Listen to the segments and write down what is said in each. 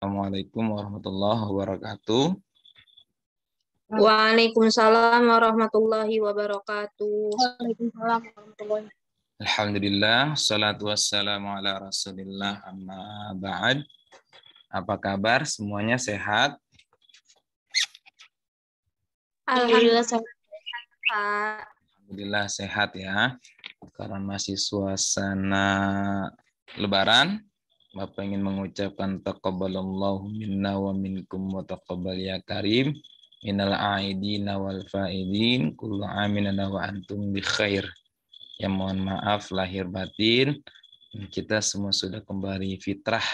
Assalamualaikum warahmatullahi wabarakatuh. Waalaikumsalam warahmatullahi wabarakatuh. Waalaikumsalam warahmatullahi wabarakatuh. Alhamdulillah, salatu wassalamu ala rasulillah, amma ba'd. Apa kabar? Semuanya sehat? Alhamdulillah. Alhamdulillah sehat ya. Karena masih suasana Lebaran, Bapak ingin mengucapkan taqabbalallahu minna wa minkum wa taqabbal ya karim. Minal aidina wal faidin kullu amin wa antum bi khair. Ya mohon maaf lahir batin, kita semua sudah kembali fitrah,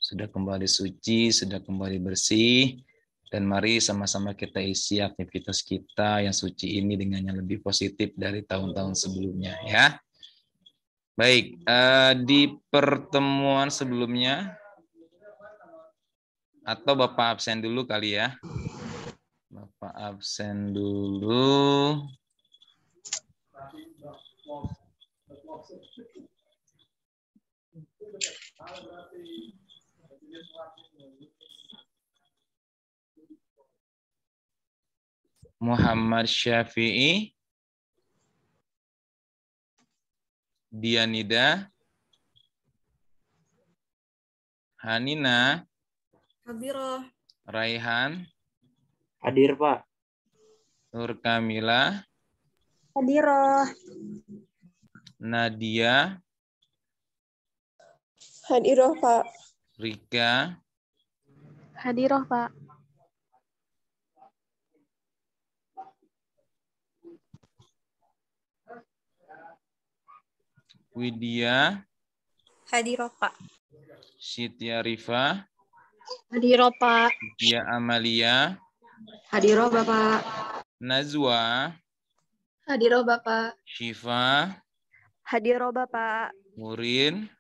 sudah kembali suci, sudah kembali bersih, dan mari sama-sama kita isi aktivitas kita yang suci ini dengan yang lebih positif dari tahun-tahun sebelumnya ya. Baik, di pertemuan sebelumnya atau Bapak absen dulu kali ya. Bapak absen dulu. Muhammad Syafi'i, Dianida, Hanina, Hadirah. Raihan, Hadir, Pak. Nur Kamila, Hadirah. Nadia, Hadirah, Pak. Rika, Hadirah, Pak. Widya, Hadirah, Pak. Siti Arifa, Hadirah, Pak. Dia Amalia, Hadirah, Bapak. Nazwa, Hadirah, Bapak. Syifa, Hadirah, Bapak. Murin,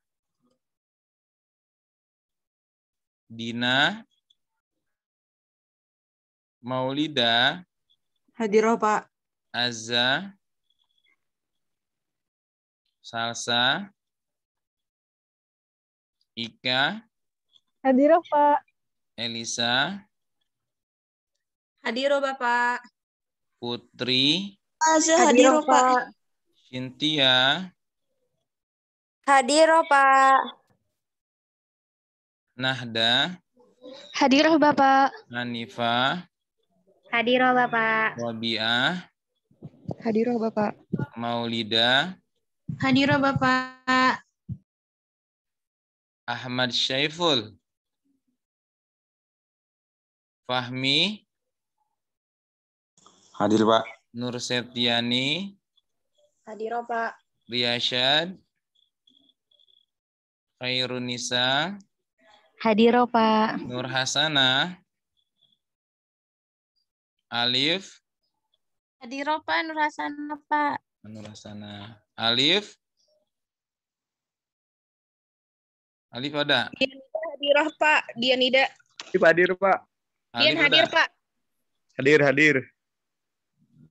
Dina, Maulida, Hadirah, Pak. Azza, Salsa, Ika, Hadirah, Pak. Elisa, Hadirah Bapak. Putri, Hadirah, Pak. Cynthia, Hadirah Pak. Nahda, Hadirah, Bapak. Hanifah, Hadirah, Bapak. Wabiah, Hadirah, Bapak. Maulida, Hadirah, Bapak. Ahmad Syaiful, Fahmi, Hadir, Pak. Nur Septiani, Hadirah, Pak. Riyasyad, Khairunisa, Hadirah, Pak. Nur Hasanah, Alif, Hadirah, Pak. Nur Hasanah, Pak. Nur Hasanah, Alif, Alif ada? Hadirah, Pak. Dianida. Hadir, Pak. Alif Dian hadir, ada? Pak. Hadir.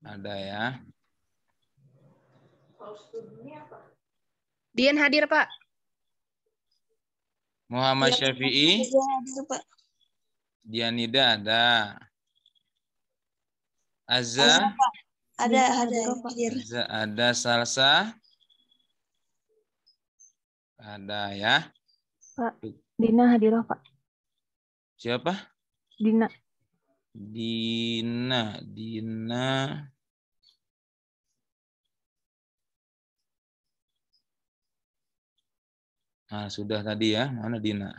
Ada ya. Dian hadir, Pak. Muhammad Syafi'i, Hadir, Pak. Dianida ada. Azza, Ada. Azza ada. Salsa, ada ya. Pak. Dina hadirah, Pak. Siapa? Dina. Dina. Nah, sudah tadi ya. Mana Dina?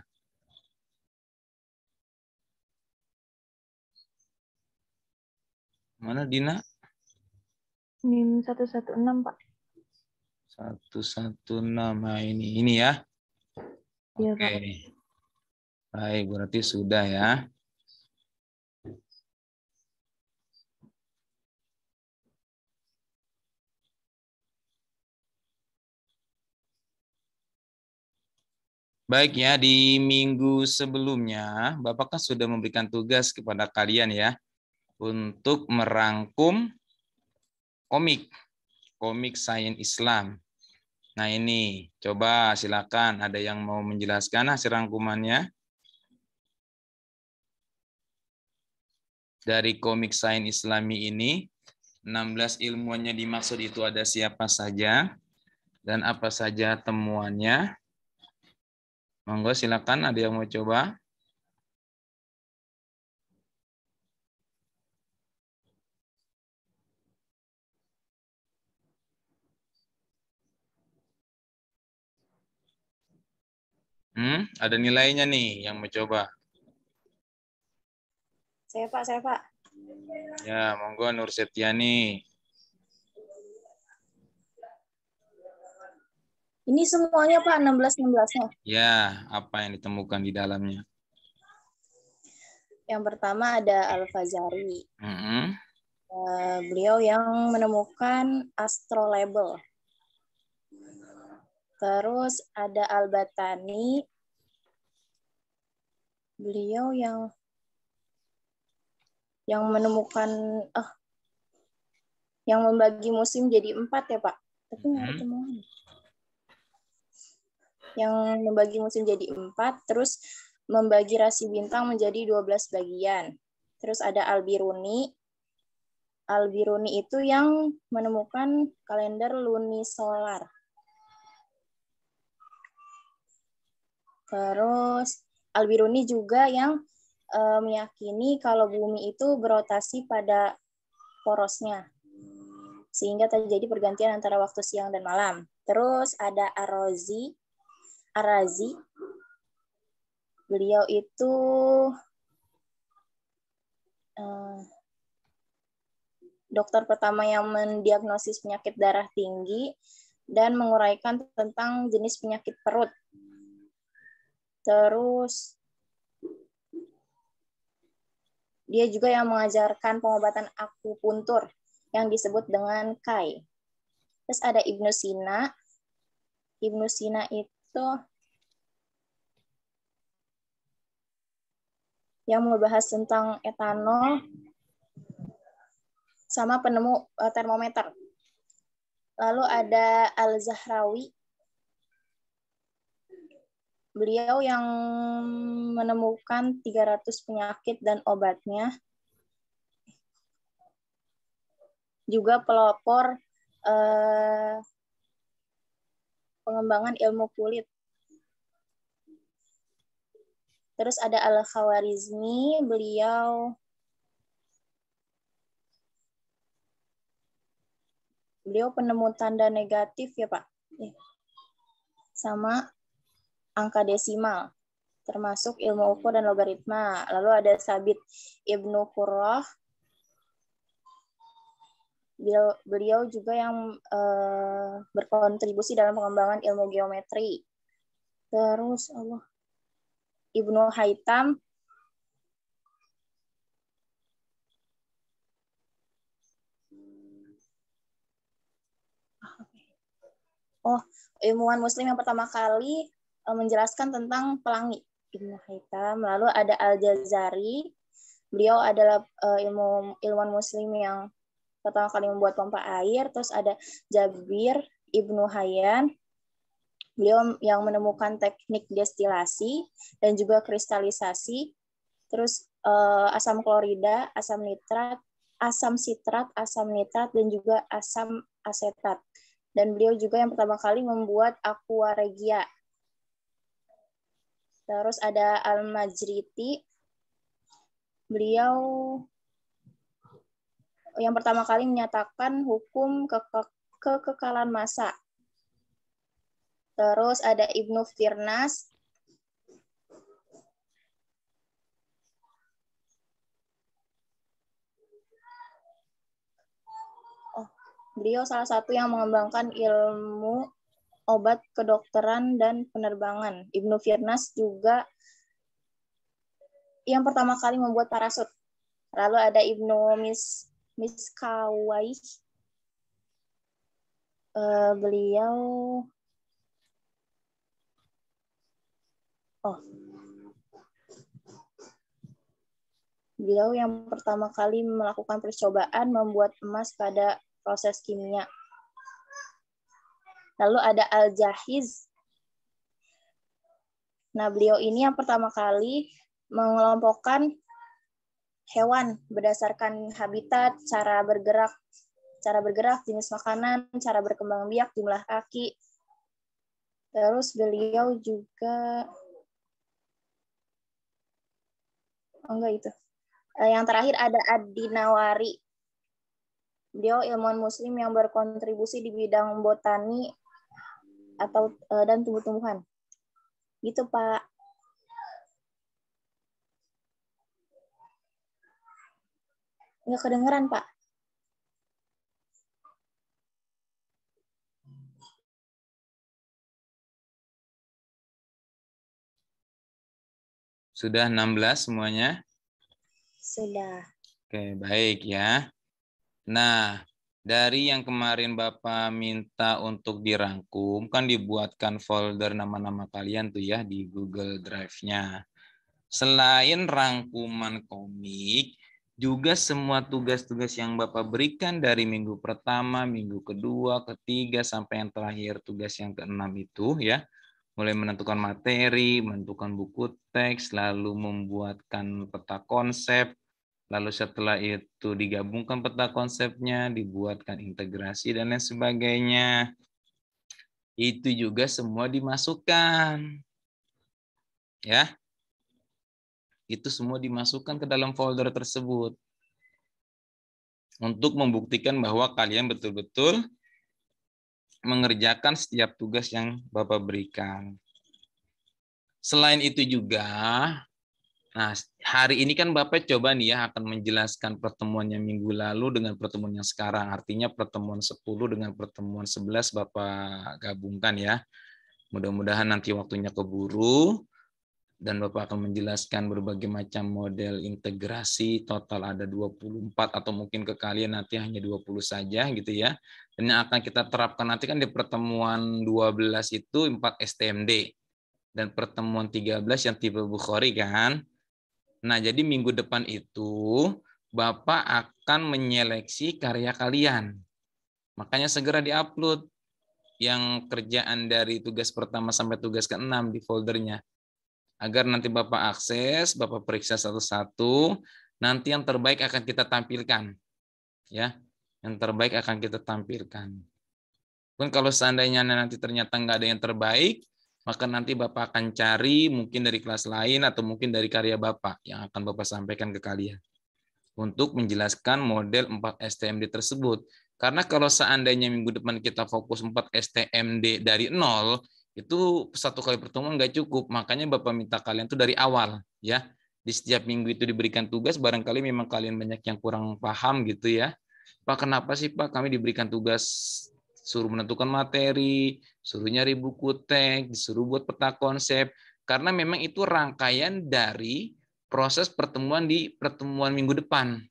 Mana Dina? NIM 116, Pak. 116. Nah, ini ya. Iya, Oke. Pak. Baik, berarti sudah ya. Baik ya, di minggu sebelumnya Bapak kan sudah memberikan tugas kepada kalian ya untuk merangkum komik sains Islam. Nah ini, coba silakan ada yang mau menjelaskan hasil rangkumannya? dari komik sains Islami ini, 16 ilmuwan yang dimaksud itu ada siapa saja dan apa saja temuannya. Monggo silakan, ada yang mau coba? Ada nilainya nih yang mau coba. Saya Pak. Ya, monggo Nur Setiani. Ini semuanya Pak, 16-16-nya. Ya, apa yang ditemukan di dalamnya? Yang pertama ada Al-Fazari. Mm-mm. Beliau yang menemukan astrolabel. Terus ada Al-Batani. Beliau yang menemukan yang membagi musim jadi 4 ya Pak. Tapi nggak ada temuan. Yang membagi musim jadi 4, terus membagi rasi bintang menjadi 12 bagian. Terus ada Al-Biruni. Al-Biruni itu yang menemukan kalender lunisolar. Terus Al-Biruni juga yang meyakini kalau bumi itu berotasi pada porosnya, sehingga terjadi pergantian antara waktu siang dan malam. Terus ada Ar-Razi. Beliau itu dokter pertama yang mendiagnosis penyakit darah tinggi dan menguraikan tentang jenis penyakit perut. Terus dia juga yang mengajarkan pengobatan akupuntur yang disebut dengan Kai. Terus ada Ibnu Sina. Ibnu Sina itu yang membahas tentang etanol sama penemu termometer. Lalu ada Al-Zahrawi. Beliau yang menemukan 300 penyakit dan obatnya. Juga pelopor pengembangan ilmu kulit. Terus ada Al-Khawarizmi, beliau penemu tanda negatif ya Pak. Sama angka desimal, termasuk ilmu ukur dan logaritma. Lalu ada Sabit Ibnu Qurrah. Beliau juga yang berkontribusi dalam pengembangan ilmu geometri. Terus Ibnu Haytham. Ilmuwan Muslim yang pertama kali menjelaskan tentang pelangi, Ibnu Haytham. Lalu ada Al-Jazari. Beliau adalah ilmuwan Muslim yang pertama kali membuat pompa air. Terus ada Jabir Ibnu Hayyan. Beliau yang menemukan teknik destilasi dan juga kristalisasi. Terus asam klorida, asam nitrat, asam sitrat, asam nitrat, dan juga asam asetat. Dan beliau juga yang pertama kali membuat aqua regia. Terus ada Al-Majriti. Beliau yang pertama kali menyatakan hukum kekekalan massa. Terus ada Ibnu Firnas. Beliau salah satu yang mengembangkan ilmu obat kedokteran dan penerbangan. Ibnu Firnas juga yang pertama kali membuat parasut. Lalu ada Ibnu Miskawai. Beliau yang pertama kali melakukan percobaan membuat emas pada proses kimia. Lalu ada Al-Jahiz. Nah, beliau ini yang pertama kali mengelompokkan hewan berdasarkan habitat, cara bergerak, jenis makanan, cara berkembang biak, jumlah kaki. Terus beliau juga, itu. Yang terakhir ada Adi Nawari. Beliau ilmuwan muslim yang berkontribusi di bidang botani dan tumbuh-tumbuhan. Gitu, Pak. Nggak kedengeran, Pak. Sudah 16 semuanya? Sudah. Oke, baik ya. Nah, dari yang kemarin Bapak minta untuk dirangkum, kan dibuatkan folder nama-nama kalian tuh ya di Google Drive-nya. Selain rangkuman komik, juga semua tugas-tugas yang Bapak berikan dari minggu pertama, minggu kedua, ketiga, sampai yang terakhir, tugas yang ke-6 itu ya, mulai menentukan materi, menentukan buku teks, lalu membuatkan peta konsep, lalu setelah itu digabungkan peta konsepnya, dibuatkan integrasi dan lain sebagainya. Itu juga semua dimasukkan. Ya. Itu semua dimasukkan ke dalam folder tersebut. Untuk membuktikan bahwa kalian betul-betul mengerjakan setiap tugas yang Bapak berikan. Selain itu juga, nah hari ini kan Bapak coba nih ya akan menjelaskan pertemuan yang minggu lalu dengan pertemuan yang sekarang. Artinya pertemuan 10 dengan pertemuan 11 Bapak gabungkan ya. Mudah-mudahan nanti waktunya keburu. Dan Bapak akan menjelaskan berbagai macam model integrasi, total ada 24 atau mungkin ke kalian nanti hanya 20 saja gitu ya. Dan yang akan kita terapkan nanti kan di pertemuan 12 itu 4 STMD dan pertemuan 13 yang tipe Bukhari kan. Nah, jadi minggu depan itu Bapak akan menyeleksi karya kalian. Makanya segera diupload yang kerjaan dari tugas pertama sampai tugas ke-6 di foldernya. Agar nanti Bapak akses, Bapak periksa satu-satu, nanti yang terbaik akan kita tampilkan. Ya, yang terbaik akan kita tampilkan. Pun kalau seandainya nanti ternyata nggak ada yang terbaik, maka nanti Bapak akan cari mungkin dari kelas lain atau mungkin dari karya Bapak yang akan Bapak sampaikan ke kalian untuk menjelaskan model 4 STMD tersebut. Karena kalau seandainya minggu depan kita fokus 4 STMD dari nol, itu satu kali pertemuan nggak cukup. Makanya Bapak minta kalian tuh dari awal, ya. Di setiap minggu itu diberikan tugas, barangkali memang kalian banyak yang kurang paham gitu ya. Pak, kenapa sih Pak kami diberikan tugas suruh menentukan materi, suruh nyari buku teks, disuruh buat peta konsep. Karena memang itu rangkaian dari proses pertemuan di pertemuan minggu depan.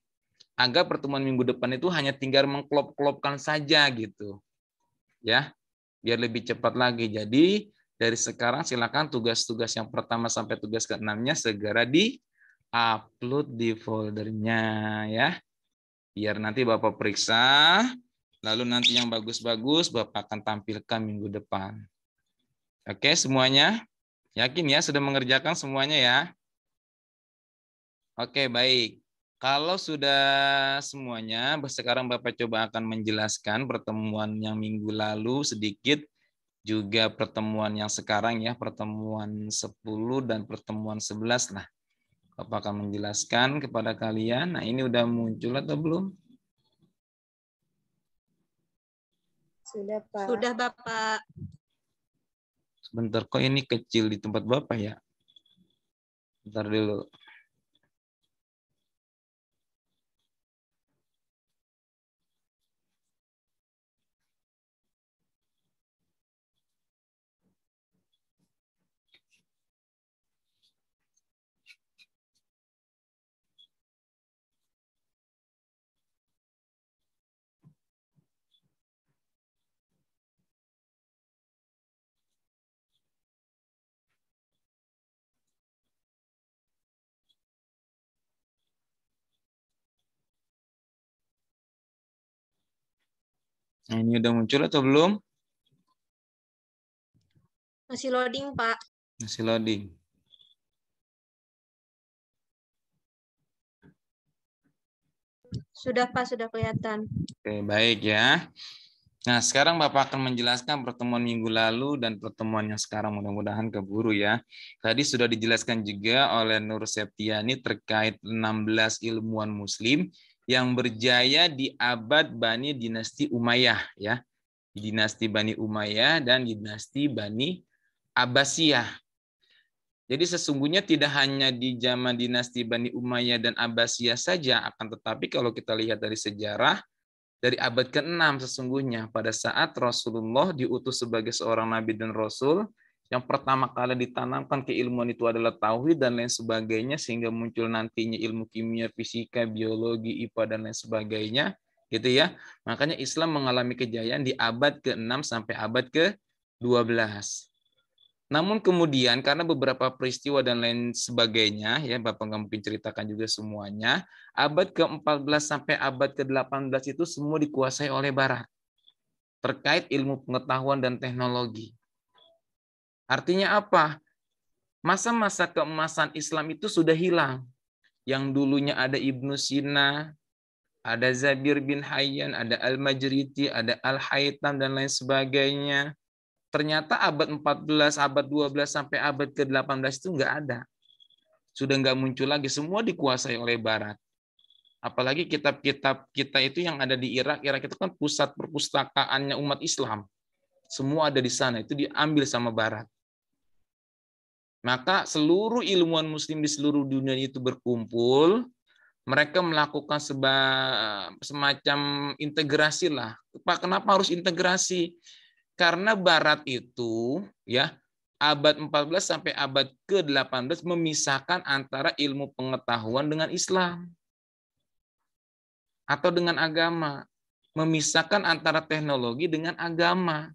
Agar pertemuan minggu depan itu hanya tinggal mengklop-klopkan saja gitu. Ya, biar lebih cepat lagi. Jadi dari sekarang silakan tugas-tugas yang pertama sampai tugas ke-6-nya segera di-upload di foldernya ya. Biar nanti Bapak periksa, lalu nanti yang bagus-bagus Bapak akan tampilkan minggu depan. Oke, semuanya? Yakin ya sudah mengerjakan semuanya ya? Oke, baik. Kalau sudah semuanya, sekarang Bapak coba akan menjelaskan pertemuan yang minggu lalu sedikit, juga pertemuan yang sekarang ya, pertemuan 10 dan pertemuan 11 lah. Bapak akan menjelaskan kepada kalian. Nah, ini udah muncul atau belum? Sudah, Pak. Sudah, Bapak. Sebentar, kok ini kecil di tempat Bapak ya? Bentar dulu. Nah, ini udah muncul atau belum? Masih loading, Pak. Masih loading. Sudah Pak, sudah kelihatan. Oke, baik ya. Nah, sekarang Bapak akan menjelaskan pertemuan minggu lalu dan pertemuan yang sekarang, mudah-mudahan keburu ya. Tadi sudah dijelaskan juga oleh Nur Septiani terkait 16 ilmuwan muslim yang berjaya di abad Bani dinasti Umayyah ya. Dinasti Bani Umayyah dan dinasti Bani Abbasiyah. Jadi sesungguhnya tidak hanya di zaman dinasti Bani Umayyah dan Abbasiyah saja, akan tetapi kalau kita lihat dari sejarah, dari abad ke-6 sesungguhnya, pada saat Rasulullah diutus sebagai seorang nabi dan rasul, yang pertama kali ditanamkan keilmuan itu adalah tauhid dan lain sebagainya, sehingga muncul nantinya ilmu kimia, fisika, biologi, IPA, dan lain sebagainya, gitu ya. Makanya Islam mengalami kejayaan di abad ke-6 sampai abad ke-12. Namun kemudian karena beberapa peristiwa dan lain sebagainya, ya Bapak nggak mungkin ceritakan juga semuanya, abad ke-14 sampai abad ke-18 itu semua dikuasai oleh Barat terkait ilmu pengetahuan dan teknologi. Artinya apa? Masa-masa keemasan Islam itu sudah hilang. Yang dulunya ada Ibnu Sina, ada Zabir bin Hayyan, ada Al-Majriti, ada Al-Haytham, dan lain sebagainya. Ternyata abad 14, abad 12 sampai abad ke-18 itu nggak ada. Sudah nggak muncul lagi, semua dikuasai oleh Barat. Apalagi kitab-kitab kita itu yang ada di Irak. Irak itu kan pusat perpustakaannya umat Islam. Semua ada di sana, itu diambil sama Barat. Maka seluruh ilmuwan muslim di seluruh dunia itu berkumpul, mereka melakukan semacam integrasi lah. Pak, kenapa harus integrasi? Karena Barat itu ya abad 14 sampai abad ke-18 memisahkan antara ilmu pengetahuan dengan Islam atau dengan agama, memisahkan antara teknologi dengan agama.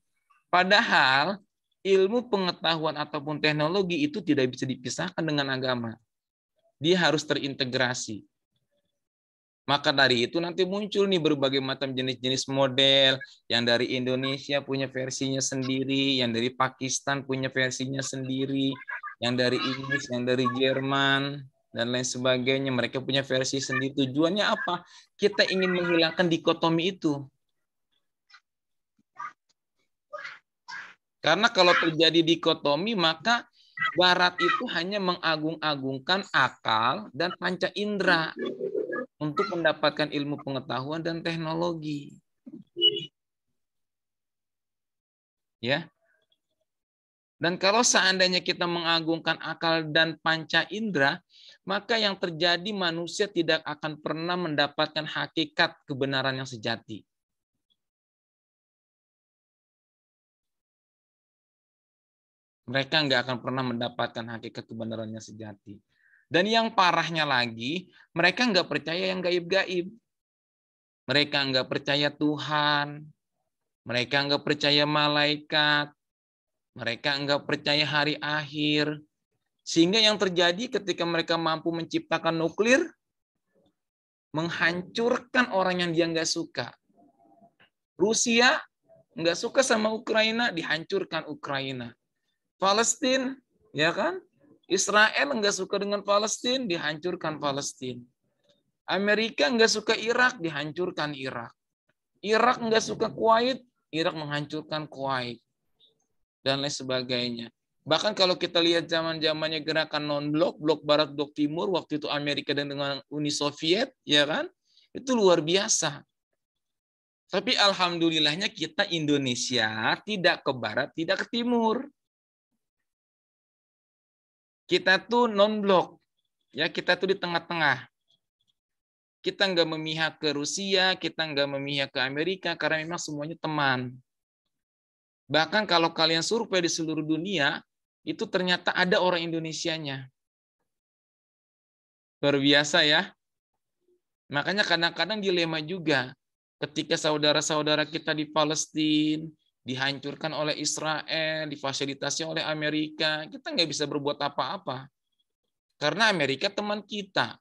Padahal ilmu pengetahuan ataupun teknologi itu tidak bisa dipisahkan dengan agama. Dia harus terintegrasi. Maka dari itu nanti muncul nih berbagai macam jenis-jenis model, yang dari Indonesia punya versinya sendiri, yang dari Pakistan punya versinya sendiri, yang dari Inggris, yang dari Jerman, dan lain sebagainya. Mereka punya versi sendiri. Tujuannya apa? Kita ingin menghilangkan dikotomi itu. Karena kalau terjadi dikotomi, maka Barat itu hanya mengagung-agungkan akal dan panca indera untuk mendapatkan ilmu pengetahuan dan teknologi. Ya. Dan kalau seandainya kita mengagungkan akal dan panca indera, maka yang terjadi manusia tidak akan pernah mendapatkan hakikat kebenaran yang sejati. Mereka nggak akan pernah mendapatkan hakikat kebenaran yang sejati. Dan yang parahnya lagi, mereka nggak percaya yang gaib-gaib. Mereka nggak percaya Tuhan. Mereka nggak percaya malaikat. Mereka nggak percaya hari akhir. Sehingga yang terjadi ketika mereka mampu menciptakan nuklir, menghancurkan orang yang dia nggak suka. Rusia nggak suka sama Ukraina, dihancurkan Ukraina. Palestina, ya kan? Israel nggak suka dengan Palestina, dihancurkan Palestina. Amerika nggak suka Irak, dihancurkan Irak. Irak nggak suka Kuwait, Irak menghancurkan Kuwait. Dan lain sebagainya. Bahkan kalau kita lihat zaman-zamannya gerakan non-blok, blok barat, blok timur, waktu itu Amerika dan dengan Uni Soviet, ya kan? Itu luar biasa. Tapi alhamdulillahnya kita Indonesia tidak ke barat, tidak ke timur. Kita tuh non-blok, ya kita tuh di tengah-tengah. Kita nggak memihak ke Rusia, kita nggak memihak ke Amerika, karena memang semuanya teman. Bahkan kalau kalian survei di seluruh dunia, itu ternyata ada orang Indonesianya. Luar biasa ya. Makanya kadang-kadang dilema juga. Ketika saudara-saudara kita di Palestina dihancurkan oleh Israel, difasilitasi oleh Amerika, kita nggak bisa berbuat apa-apa. Karena Amerika teman kita.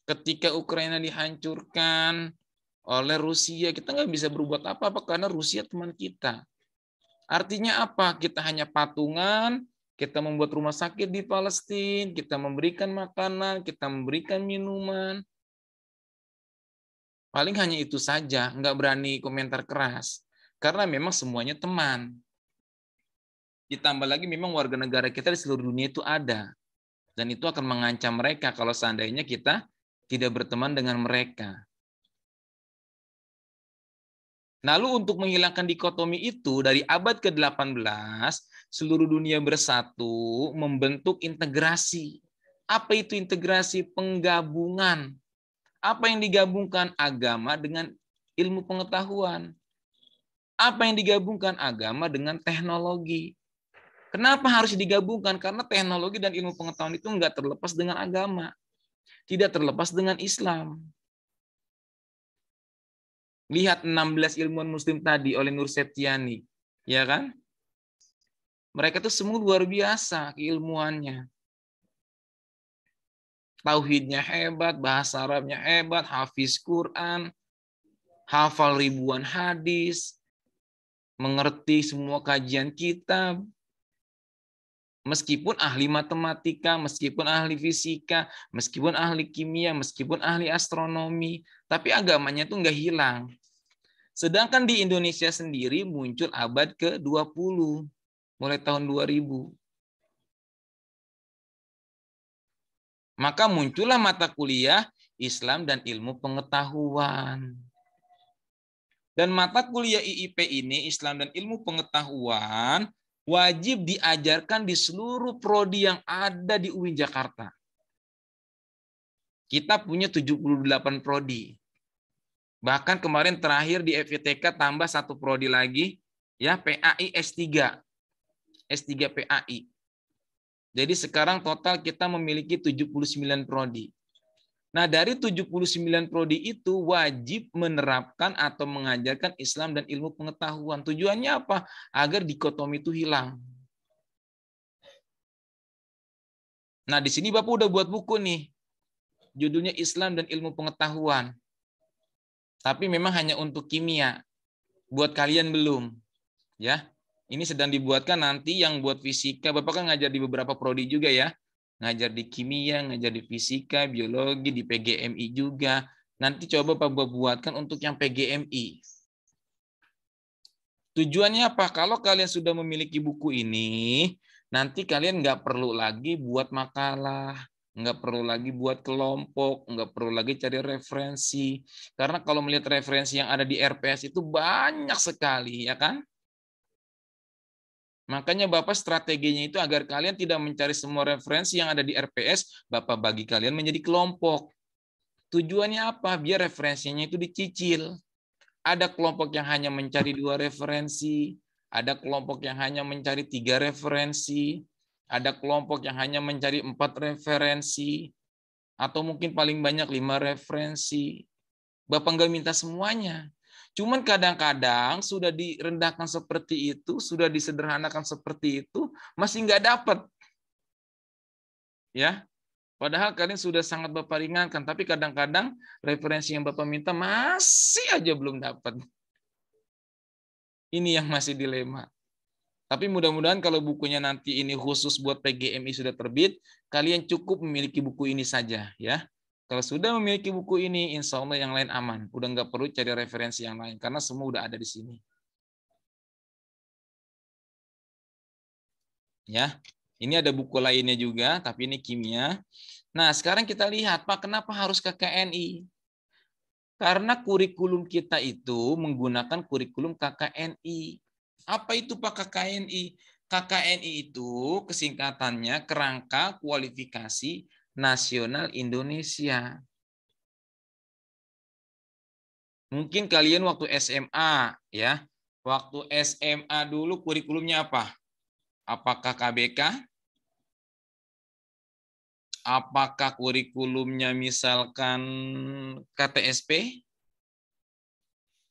Ketika Ukraina dihancurkan oleh Rusia, kita nggak bisa berbuat apa-apa karena Rusia teman kita. Artinya apa? Kita hanya patungan, Kita membuat rumah sakit di Palestina, kita memberikan makanan, kita memberikan minuman. Paling hanya itu saja, nggak berani komentar keras. Karena memang semuanya teman. Ditambah lagi memang warga negara kita di seluruh dunia itu ada. Dan itu akan mengancam mereka kalau seandainya kita tidak berteman dengan mereka. Lalu untuk menghilangkan dikotomi itu, dari abad ke-18, seluruh dunia bersatu membentuk integrasi. Apa itu integrasi? Penggabungan. Apa yang digabungkan? Agama dengan ilmu pengetahuan. Apa yang digabungkan? Agama dengan teknologi. Kenapa harus digabungkan? Karena teknologi dan ilmu pengetahuan itu nggak terlepas dengan agama. Tidak terlepas dengan Islam. Lihat 16 ilmuwan muslim tadi oleh Nur Septiani. Ya kan? Mereka tuh semua luar biasa keilmuannya. Tauhidnya hebat, bahasa Arabnya hebat, hafiz Quran, hafal ribuan hadis, mengerti semua kajian kitab. Meskipun ahli matematika, meskipun ahli fisika, meskipun ahli kimia, meskipun ahli astronomi, tapi agamanya tuh nggak hilang. Sedangkan di Indonesia sendiri muncul abad ke-20, mulai tahun 2000. Maka muncullah mata kuliah Islam dan ilmu pengetahuan. Dan mata kuliah IIP ini, Islam dan ilmu pengetahuan, wajib diajarkan di seluruh prodi yang ada di UIN Jakarta. Kita punya 78 prodi. Bahkan kemarin terakhir di FITK tambah satu prodi lagi, ya PAI S3. S3 PAI. Jadi sekarang total kita memiliki 79 prodi. Nah, dari 79 prodi itu wajib menerapkan atau mengajarkan Islam dan ilmu pengetahuan. Tujuannya apa? Agar dikotomi itu hilang. Nah, di sini Bapak udah buat buku nih. Judulnya Islam dan ilmu pengetahuan. Tapi memang hanya untuk kimia. Buat kalian belum. Ya. Ini sedang dibuatkan nanti yang buat fisika. Bapak kan ngajar di beberapa prodi juga ya. Ngajar di kimia, ngajar di fisika, biologi, di PGMI juga. Nanti coba Bapak buatkan untuk yang PGMI. Tujuannya apa? Kalau kalian sudah memiliki buku ini, nanti kalian nggak perlu lagi buat makalah, nggak perlu lagi buat kelompok, nggak perlu lagi cari referensi. Karena kalau melihat referensi yang ada di RPS itu banyak sekali, ya kan? Makanya Bapak strateginya itu agar kalian tidak mencari semua referensi yang ada di RPS, Bapak bagi kalian menjadi kelompok. Tujuannya apa? Biar referensinya itu dicicil. Ada kelompok yang hanya mencari 2 referensi, ada kelompok yang hanya mencari 3 referensi, ada kelompok yang hanya mencari 4 referensi, atau mungkin paling banyak 5 referensi. Bapak nggak minta semuanya. Cuman kadang-kadang sudah direndahkan seperti itu, sudah disederhanakan seperti itu, masih nggak dapat. Ya, padahal kalian sudah sangat Bapak ringankan, tapi kadang-kadang referensi yang Bapak minta masih aja belum dapat. Ini yang masih dilema. Tapi mudah-mudahan kalau bukunya nanti ini khusus buat PGMI sudah terbit, kalian cukup memiliki buku ini saja, ya. Kalau sudah memiliki buku ini, insya Allah yang lain aman. Udah nggak perlu cari referensi yang lain, karena semua udah ada di sini. Ya, ini ada buku lainnya juga, tapi ini kimia. Nah, sekarang kita lihat, Pak, kenapa harus KKNI? Karena kurikulum kita itu menggunakan kurikulum KKNI. Apa itu Pak KKNI? KKNI itu kesingkatannya Kerangka Kualifikasi Nasional Indonesia. Mungkin kalian waktu SMA, ya, waktu SMA dulu kurikulumnya apa? Apakah KBK? Apakah kurikulumnya misalkan KTSP?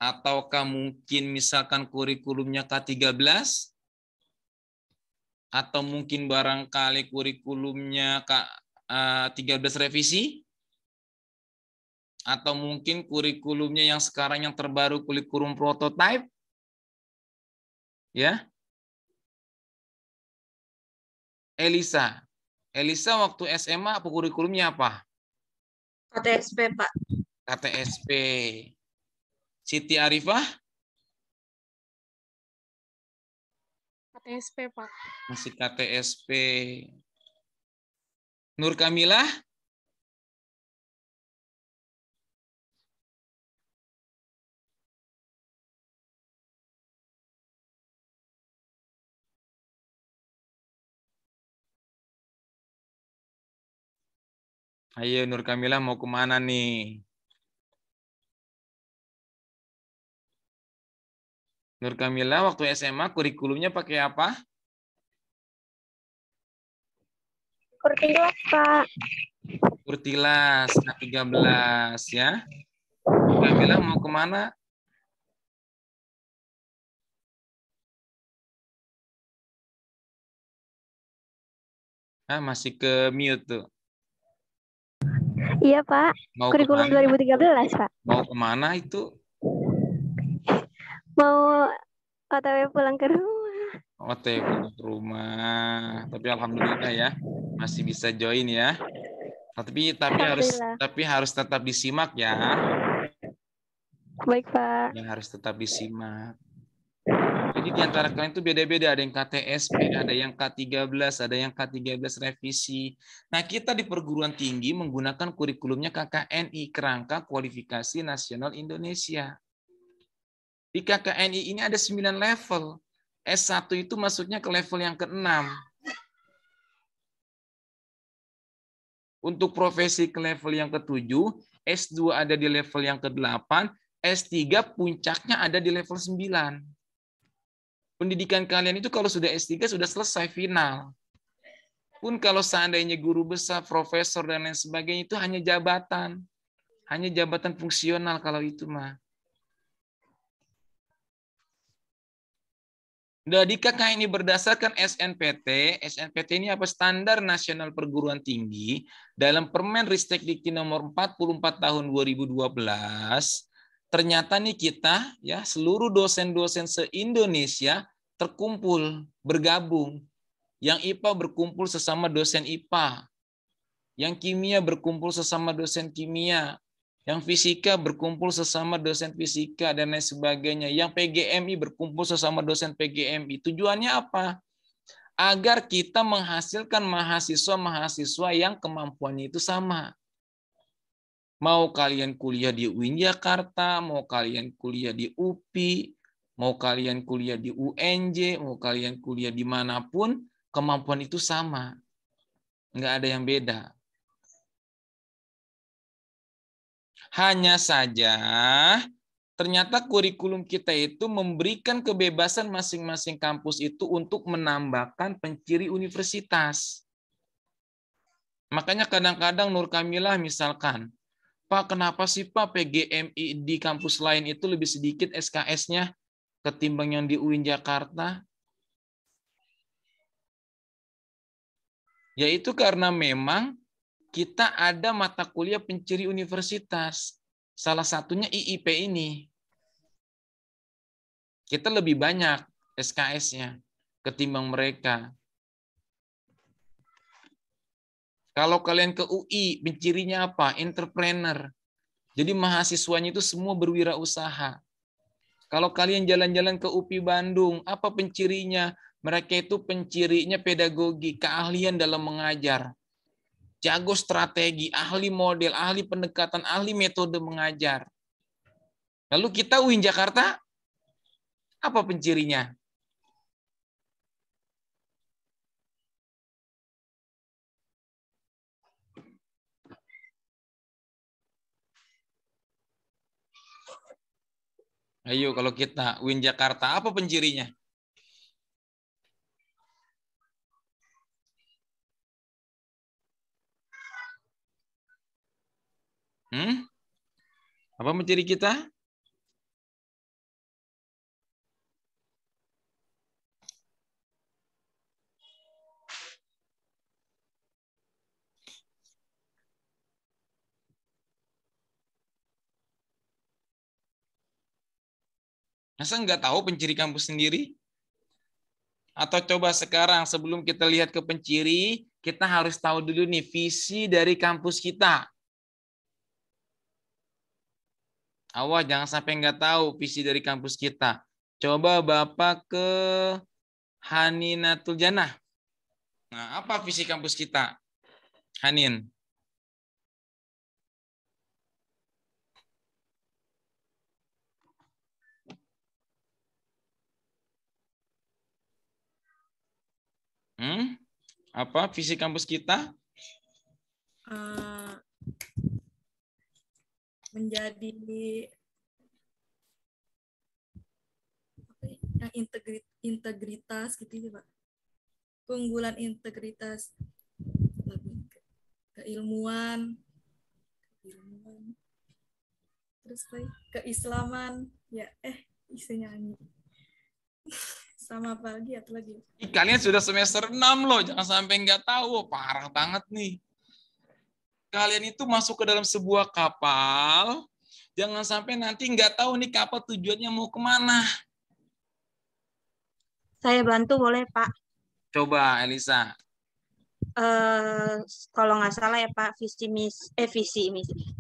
Ataukah mungkin misalkan kurikulumnya K13? Atau mungkin barangkali kurikulumnya K13 revisi? Atau mungkin kurikulumnya yang sekarang yang terbaru kurikulum prototype? Ya. Elisa. Elisa waktu SMA kurikulumnya apa? KTSP, Pak. KTSP. Siti Arifah? KTSP, Pak. Masih KTSP. Nur Kamilah? Ayo Nur Kamilah mau kemana nih? Nur Kamilah waktu SMA kurikulumnya pakai apa? Kurtilas, Pak. Kurtilas K13 ya. Nur Kamilah mau kemana? Masih ke mute tuh. Iya, Pak. Mau Kurikulum kemana? 2013, Pak. Mau kemana itu? Mau OTW pulang ke rumah. OTW pulang ke rumah. Tapi alhamdulillah ya, masih bisa join ya. Alhamdulillah. Tapi harus tetap disimak ya. Baik, Pak. Yang harus tetap disimak. Jadi di antara kalian itu beda-beda, ada yang KTSP, ada yang K13, ada yang K13 revisi. Nah, kita di perguruan tinggi menggunakan kurikulumnya KKNI, Kerangka Kualifikasi Nasional Indonesia. Di KKNI ini ada 9 level. S1 itu masuknya ke level yang ke-6. Untuk profesi ke level yang ke-7, S2 ada di level yang ke-8, S3 puncaknya ada di level 9. Pendidikan kalian itu kalau sudah S3 sudah selesai final. Pun kalau seandainya guru besar, profesor, dan lain sebagainya itu hanya jabatan. Hanya jabatan fungsional kalau itu mah. Jadi KKN ini berdasarkan SNPT. SNPT ini apa? Standar Nasional Perguruan Tinggi. Dalam Permen Ristek Dikti nomor 44 tahun 2012, ternyata nih kita ya seluruh dosen-dosen se-Indonesia terkumpul, bergabung. Yang IPA berkumpul sesama dosen IPA. Yang kimia berkumpul sesama dosen kimia. Yang fisika berkumpul sesama dosen fisika dan lain sebagainya. Yang PGMI berkumpul sesama dosen PGMI. Tujuannya apa? Agar kita menghasilkan mahasiswa-mahasiswa yang kemampuannya itu sama. Mau kalian kuliah di UIN Jakarta, mau kalian kuliah di UPI, mau kalian kuliah di UNJ, mau kalian kuliah dimanapun, kemampuan itu sama. Nggak ada yang beda. Hanya saja, ternyata kurikulum kita itu memberikan kebebasan masing-masing kampus itu untuk menambahkan penciri universitas. Makanya kadang-kadang Nur Kamilah misalkan, Pak, kenapa sih Pak PGMI di kampus lain itu lebih sedikit SKS-nya ketimbang yang di UIN Jakarta? Yaitu karena memang kita ada mata kuliah penciri universitas. Salah satunya IIP ini. Kita lebih banyak SKS-nya ketimbang mereka. Kalau kalian ke UI, pencirinya apa? Entrepreneur. Jadi mahasiswanya itu semua berwirausaha. Kalau kalian jalan-jalan ke UPI Bandung, apa pencirinya? Mereka itu pencirinya pedagogi, keahlian dalam mengajar. Jago strategi, ahli model, ahli pendekatan, ahli metode mengajar. Lalu kita UIN Jakarta, apa pencirinya? Ayo kalau kita UIN Jakarta, apa pencirinya? Apa penciri kita? Masa nggak tahu penciri kampus sendiri? Atau coba sekarang sebelum kita lihat ke penciri, kita harus tahu dulu nih visi dari kampus kita. Awas jangan sampai nggak tahu visi dari kampus kita. Coba Bapak ke Haninatul Jannah. Nah, apa visi kampus kita? Hanin. Apa visi kampus kita? Menjadi integritas gitu ya Pak. Keunggulan integritas, keilmuan, terus keislaman, ya bisa nyanyi. Sama apa lagi atau lagi? Kalian sudah semester 6 loh, jangan sampai nggak tahu. Parah banget nih. Kalian itu masuk ke dalam sebuah kapal, jangan sampai nanti nggak tahu nih kapal tujuannya mau kemana. Saya bantu boleh Pak? Coba Elisa. Kalau nggak salah ya Pak,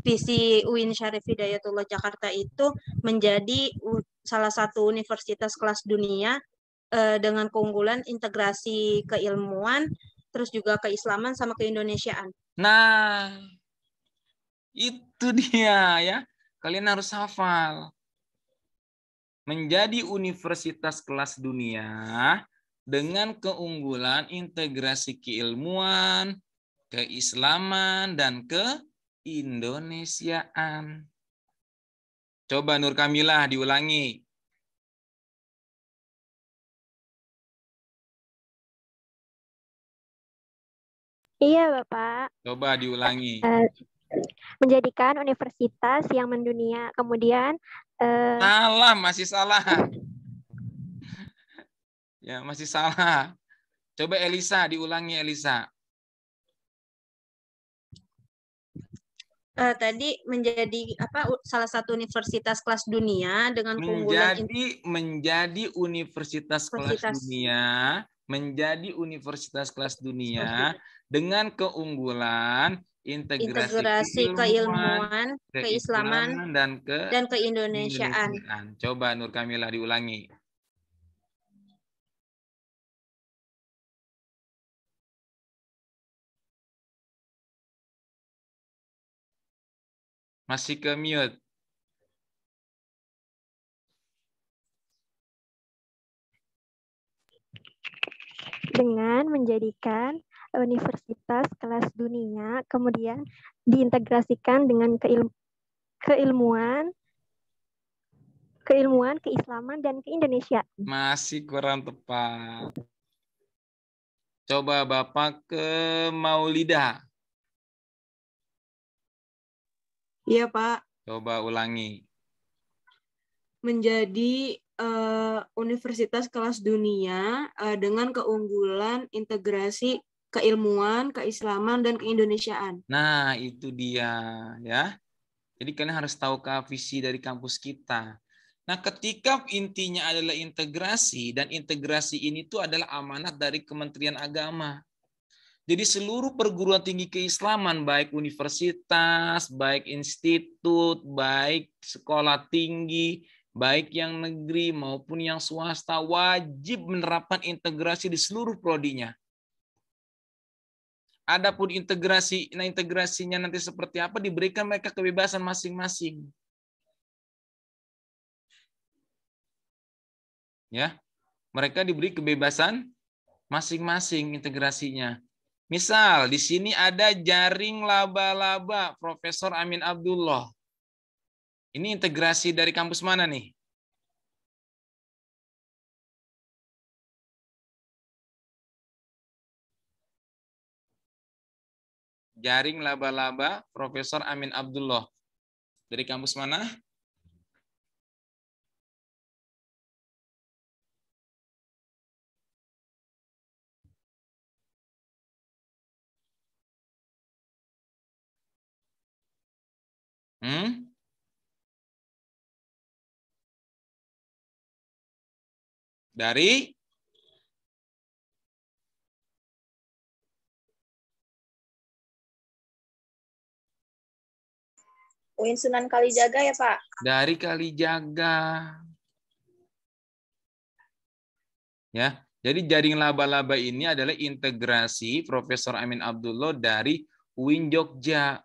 visi UIN Syarif Hidayatullah Jakarta itu menjadi salah satu universitas kelas dunia dengan keunggulan integrasi keilmuan, terus juga keislaman sama keindonesiaan. Nah, itu dia ya. Kalian harus hafal. Menjadi universitas kelas dunia dengan keunggulan integrasi keilmuan, keislaman, dan keindonesiaan. Coba Nur Kamilah diulangi. Iya, Bapak. Coba diulangi. Menjadikan universitas yang mendunia. Kemudian Salah, masih salah. Ya, masih salah. Coba Elisa diulangi Elisa. Tadi menjadi salah satu universitas kelas dunia dengan keunggulan menjadi universitas kelas dunia, menjadi universitas kelas dunia dengan keunggulan integrasi keilmuan, keislaman dan keindonesiaan. Coba Nur Kamilah diulangi. Masih ke mute. Dengan menjadikan universitas kelas dunia, kemudian diintegrasikan dengan keilmuan, keislaman, dan keindonesiaan. Masih kurang tepat. Coba Bapak ke Maulida. Iya, Pak. Coba ulangi. Menjadi universitas kelas dunia dengan keunggulan integrasi keilmuan, keislaman, dan keindonesiaan. Nah, itu dia ya. Jadi kalian harus tahu visi dari kampus kita. Nah, ketika intinya adalah integrasi, dan integrasi ini tuh adalah amanat dari Kementerian Agama. Jadi seluruh perguruan tinggi keislaman, baik universitas, baik institut, baik sekolah tinggi, baik yang negeri maupun yang swasta, wajib menerapkan integrasi di seluruh prodinya. Adapun integrasinya nanti seperti apa, diberikan mereka kebebasan masing-masing. Ya, mereka diberi kebebasan masing-masing integrasinya. Misal di sini ada jaring laba-laba Profesor Amin Abdullah. Ini integrasi dari kampus mana nih? Jaring laba-laba Profesor Amin Abdullah. Dari kampus mana? Dari UIN Sunan Kalijaga ya, Pak? Dari Kalijaga. Ya, jadi jaring laba-laba ini adalah integrasi Profesor Amin Abdullah dari UIN Jogja,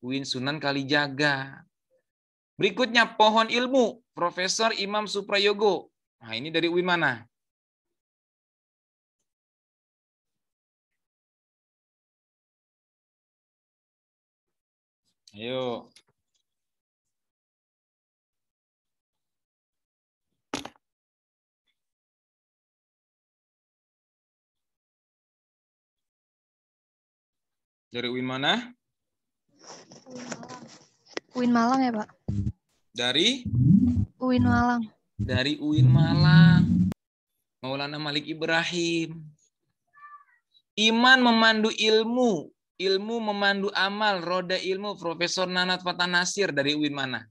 UIN Sunan Kalijaga. Berikutnya pohon ilmu Profesor Imam Suprayogo. Nah, ini dari UIN mana? Ayo. Dari UIN mana? UIN Malang ya, Pak? Dari? UIN Malang. Dari UIN Malang. Maulana Malik Ibrahim. Iman memandu ilmu, ilmu memandu amal, roda ilmu Profesor Nanat Fatah Nasir dari UIN mana?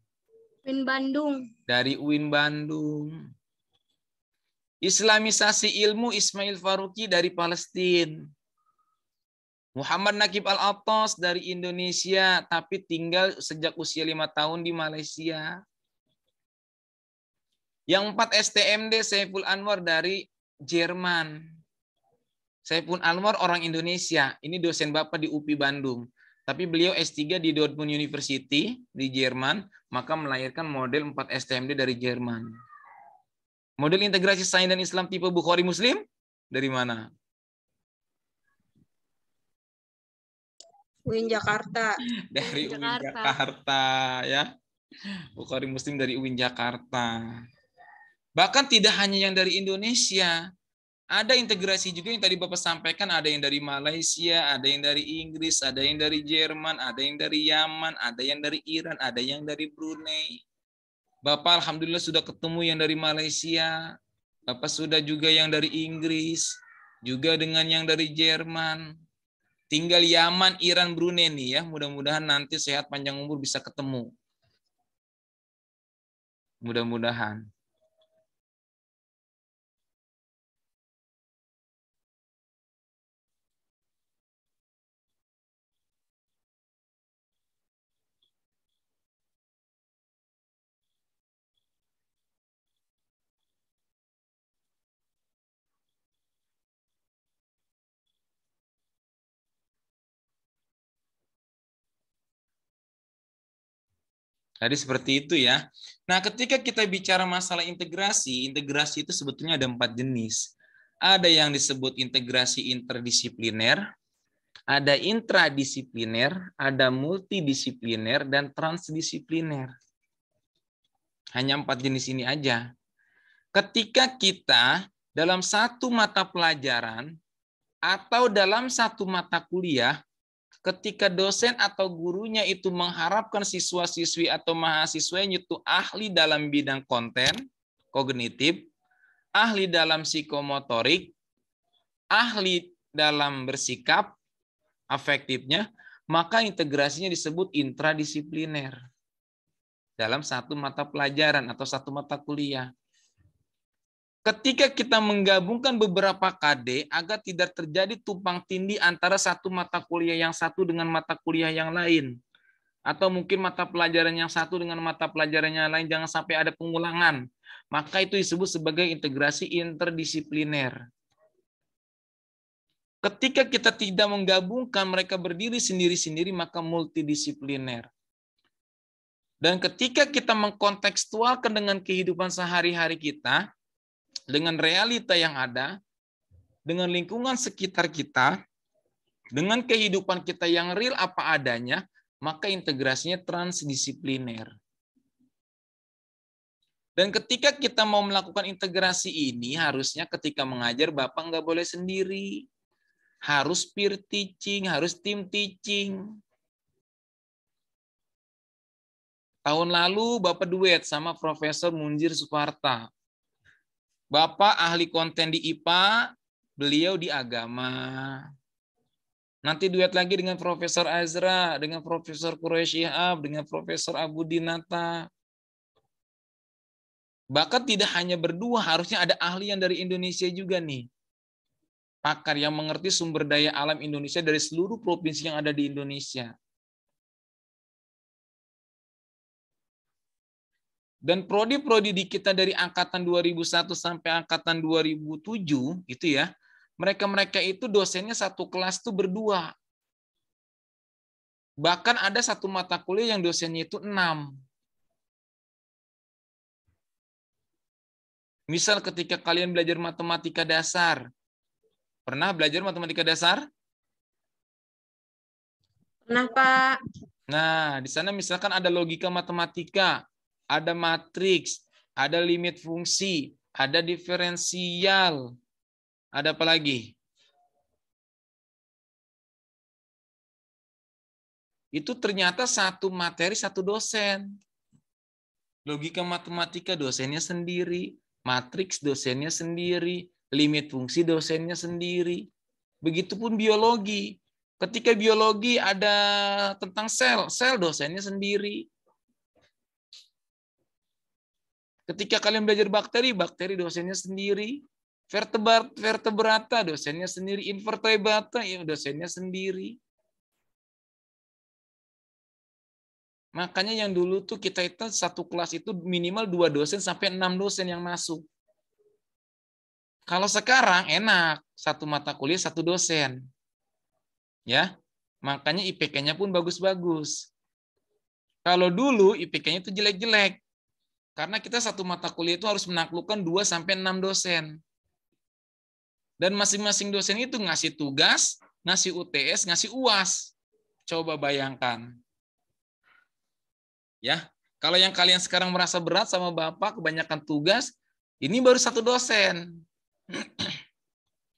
UIN Bandung. Dari UIN Bandung. Islamisasi ilmu Ismail Faruqi dari Palestina. Muhammad Nakib Al-Attas dari Indonesia, tapi tinggal sejak usia 5 tahun di Malaysia. Yang 4 STMD Saiful Anwar dari Jerman. Saiful Anwar orang Indonesia, ini dosen Bapak di UPI Bandung. Tapi beliau S3 di Dortmund University di Jerman, maka melahirkan model 4 STMD dari Jerman. Model integrasi sains dan Islam tipe Bukhari Muslim dari mana? UIN Jakarta. Dari UIN Jakarta ya. Bukhari Muslim dari UIN Jakarta. Bahkan tidak hanya yang dari Indonesia. Ada integrasi juga yang tadi Bapak sampaikan, ada yang dari Malaysia, ada yang dari Inggris, ada yang dari Jerman, ada yang dari Yaman, ada yang dari Iran, ada yang dari Brunei. Bapak alhamdulillah sudah ketemu yang dari Malaysia. Bapak sudah juga yang dari Inggris, juga dengan yang dari Jerman. Tinggal Yaman, Iran, Brunei nih ya. Mudah-mudahan nanti sehat panjang umur bisa ketemu. Mudah-mudahan. Jadi seperti itu ya. Nah, ketika kita bicara masalah integrasi, integrasi itu sebetulnya ada 4 jenis. Ada yang disebut integrasi interdisipliner, ada intradisipliner, ada multidisipliner, dan transdisipliner. Hanya 4 jenis ini aja. Ketika kita dalam satu mata pelajaran atau dalam satu mata kuliah, ketika dosen atau gurunya itu mengharapkan siswa-siswi atau mahasiswanya itu ahli dalam bidang konten, kognitif, ahli dalam psikomotorik, ahli dalam bersikap, afektifnya, maka integrasinya disebut intradisipliner dalam satu mata pelajaran atau satu mata kuliah. Ketika kita menggabungkan beberapa KD agar tidak terjadi tumpang tindih antara satu mata kuliah yang satu dengan mata kuliah yang lain, atau mungkin mata pelajaran yang satu dengan mata pelajaran yang lain, jangan sampai ada pengulangan, maka itu disebut sebagai integrasi interdisipliner. Ketika kita tidak menggabungkan, mereka berdiri sendiri-sendiri, maka multidisipliner. Dan ketika kita mengkontekstualkan dengan kehidupan sehari-hari kita, dengan realita yang ada, dengan lingkungan sekitar kita, dengan kehidupan kita yang real apa adanya, maka integrasinya transdisipliner. Dan ketika kita mau melakukan integrasi ini, harusnya ketika mengajar, Bapak nggak boleh sendiri. Harus peer teaching, harus team teaching. Tahun lalu Bapak duet sama Profesor Munzir Suparta. Bapak ahli konten di IPA, beliau di agama. Nanti duet lagi dengan Profesor Azra, dengan Profesor Quraish Shihab, dengan Profesor Abu Dinata. Bahkan tidak hanya berdua, harusnya ada ahli yang dari Indonesia juga nih. Pakar yang mengerti sumber daya alam Indonesia dari seluruh provinsi yang ada di Indonesia. Dan prodi-prodi di kita dari angkatan 2001 sampai angkatan 2007 gitu ya, mereka-mereka itu dosennya satu kelas tuh berdua. Bahkan ada satu mata kuliah yang dosennya itu 6. Misal ketika kalian belajar matematika dasar. Pernah belajar matematika dasar? Pernah, Pak. Nah, di sana misalkan ada logika matematika, ada matriks, ada limit fungsi, ada diferensial, ada apa lagi? Itu ternyata satu materi, satu dosen. Logika matematika dosennya sendiri, matriks dosennya sendiri, limit fungsi dosennya sendiri. Begitupun biologi. Ketika biologi ada tentang sel, sel dosennya sendiri. Ketika kalian belajar bakteri, bakteri dosennya sendiri. Vertebrata dosennya sendiri. Invertebrata ya dosennya sendiri. Makanya yang dulu tuh kita itu satu kelas itu minimal 2 dosen sampai 6 dosen yang masuk. Kalau sekarang enak, satu mata kuliah 1 dosen. Ya, makanya IPK-nya pun bagus-bagus. Kalau dulu IPK-nya itu jelek-jelek. Karena kita satu mata kuliah itu harus menaklukkan 2 sampai 6 dosen. Dan masing-masing dosen itu ngasih tugas, ngasih UTS, ngasih UAS. Coba bayangkan. Ya, kalau yang kalian sekarang merasa berat sama Bapak, kebanyakan tugas, ini baru 1 dosen.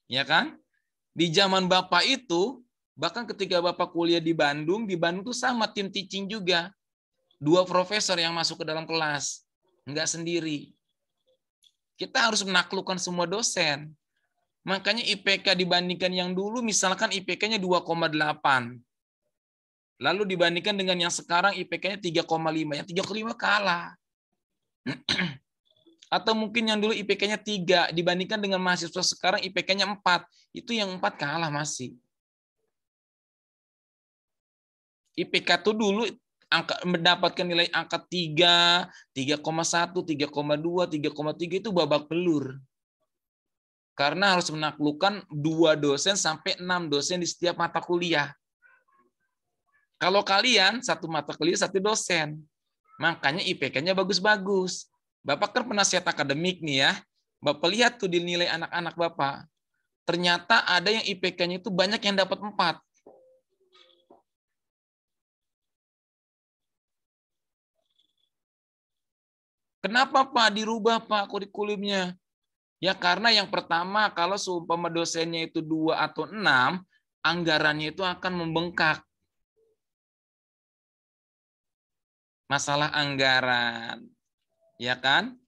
Ya kan? Di zaman Bapak itu, bahkan ketika Bapak kuliah di Bandung tuh sama tim teaching juga. 2 profesor yang masuk ke dalam kelas. Enggak sendiri. Kita harus menaklukkan semua dosen. Makanya IPK dibandingkan yang dulu, misalkan IPK-nya 2,8. Lalu dibandingkan dengan yang sekarang IPK-nya 3,5. Yang 3,5 kalah. Atau mungkin yang dulu IPK-nya 3, dibandingkan dengan mahasiswa sekarang IPK-nya 4. Itu yang 4 kalah masih. IPK itu dulu mendapatkan nilai angka 3, 3,1, 3,2, 3,3 itu babak belur. Karena harus menaklukkan 2 dosen sampai 6 dosen di setiap mata kuliah. Kalau kalian satu mata kuliah 1 dosen, makanya IPK-nya bagus-bagus. Bapak kan penasihat akademik nih ya. Bapak lihat tuh di nilai anak-anak Bapak. Ternyata ada yang IPK-nya itu banyak yang dapat 4. Kenapa Pak dirubah Pak kurikulumnya? Ya karena yang pertama kalau seumpama dosennya itu 2 atau 6, anggarannya itu akan membengkak. Masalah anggaran. Ya kan?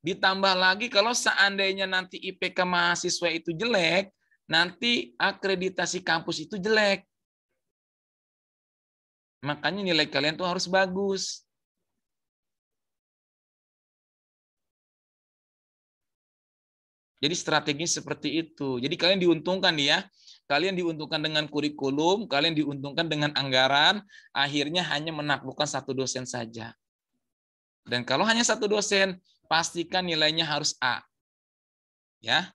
Ditambah lagi kalau seandainya nanti IPK mahasiswa itu jelek, nanti akreditasi kampus itu jelek. Makanya nilai kalian tuh harus bagus. Jadi strategi seperti itu. Jadi kalian diuntungkan ya. Kalian diuntungkan dengan kurikulum, kalian diuntungkan dengan anggaran, akhirnya hanya menaklukkan 1 dosen saja. Dan kalau hanya 1 dosen, pastikan nilainya harus A. Ya.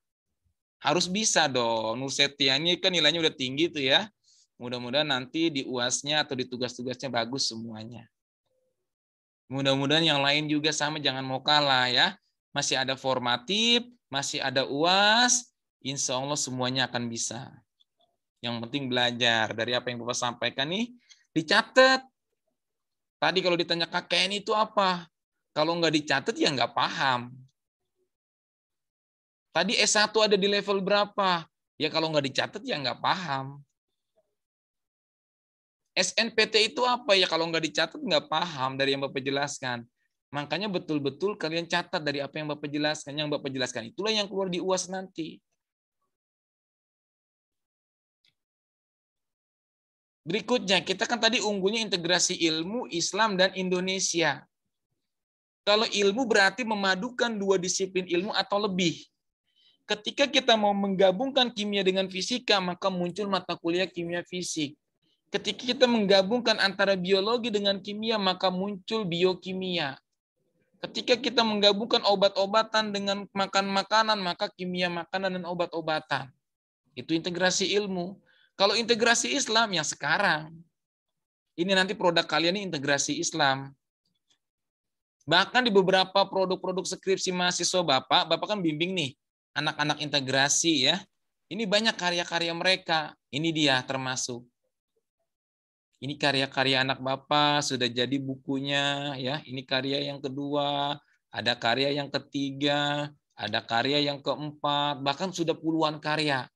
Harus bisa dong. Nur Setia ini kan nilainya udah tinggi tuh ya. Mudah-mudahan nanti di UAS-nya atau di tugas-tugasnya bagus semuanya. Mudah-mudahan yang lain juga sama, jangan mau kalah ya. Masih ada formatif, masih ada UAS, insya Allah semuanya akan bisa. Yang penting belajar dari apa yang Bapak sampaikan nih, dicatat. Tadi kalau ditanya KKN itu apa? Kalau nggak dicatat ya nggak paham. Tadi S1 ada di level berapa? Ya kalau nggak dicatat ya nggak paham. SNPT itu apa ya kalau nggak dicatat nggak paham dari yang Bapak jelaskan. Makanya betul-betul kalian catat dari apa yang Bapak jelaskan. Yang Bapak jelaskan itulah yang keluar di UAS nanti. Berikutnya, kita kan tadi unggulnya integrasi ilmu, Islam, dan Indonesia. Kalau ilmu berarti memadukan 2 disiplin ilmu atau lebih. Ketika kita mau menggabungkan kimia dengan fisika, maka muncul mata kuliah kimia fisik. Ketika kita menggabungkan antara biologi dengan kimia, maka muncul biokimia. Ketika kita menggabungkan obat-obatan dengan makan makanan, maka kimia makanan dan obat-obatan. Itu integrasi ilmu. Kalau integrasi Islam yang sekarang, ini nanti produk kalian ini integrasi Islam. Bahkan di beberapa produk-produk skripsi mahasiswa Bapak kan bimbing nih, anak-anak integrasi ya. Ini banyak karya-karya mereka. Ini dia termasuk. Ini karya-karya anak Bapak, sudah jadi bukunya ya. Ini karya yang kedua, ada karya yang ketiga, ada karya yang keempat, bahkan sudah puluhan karya.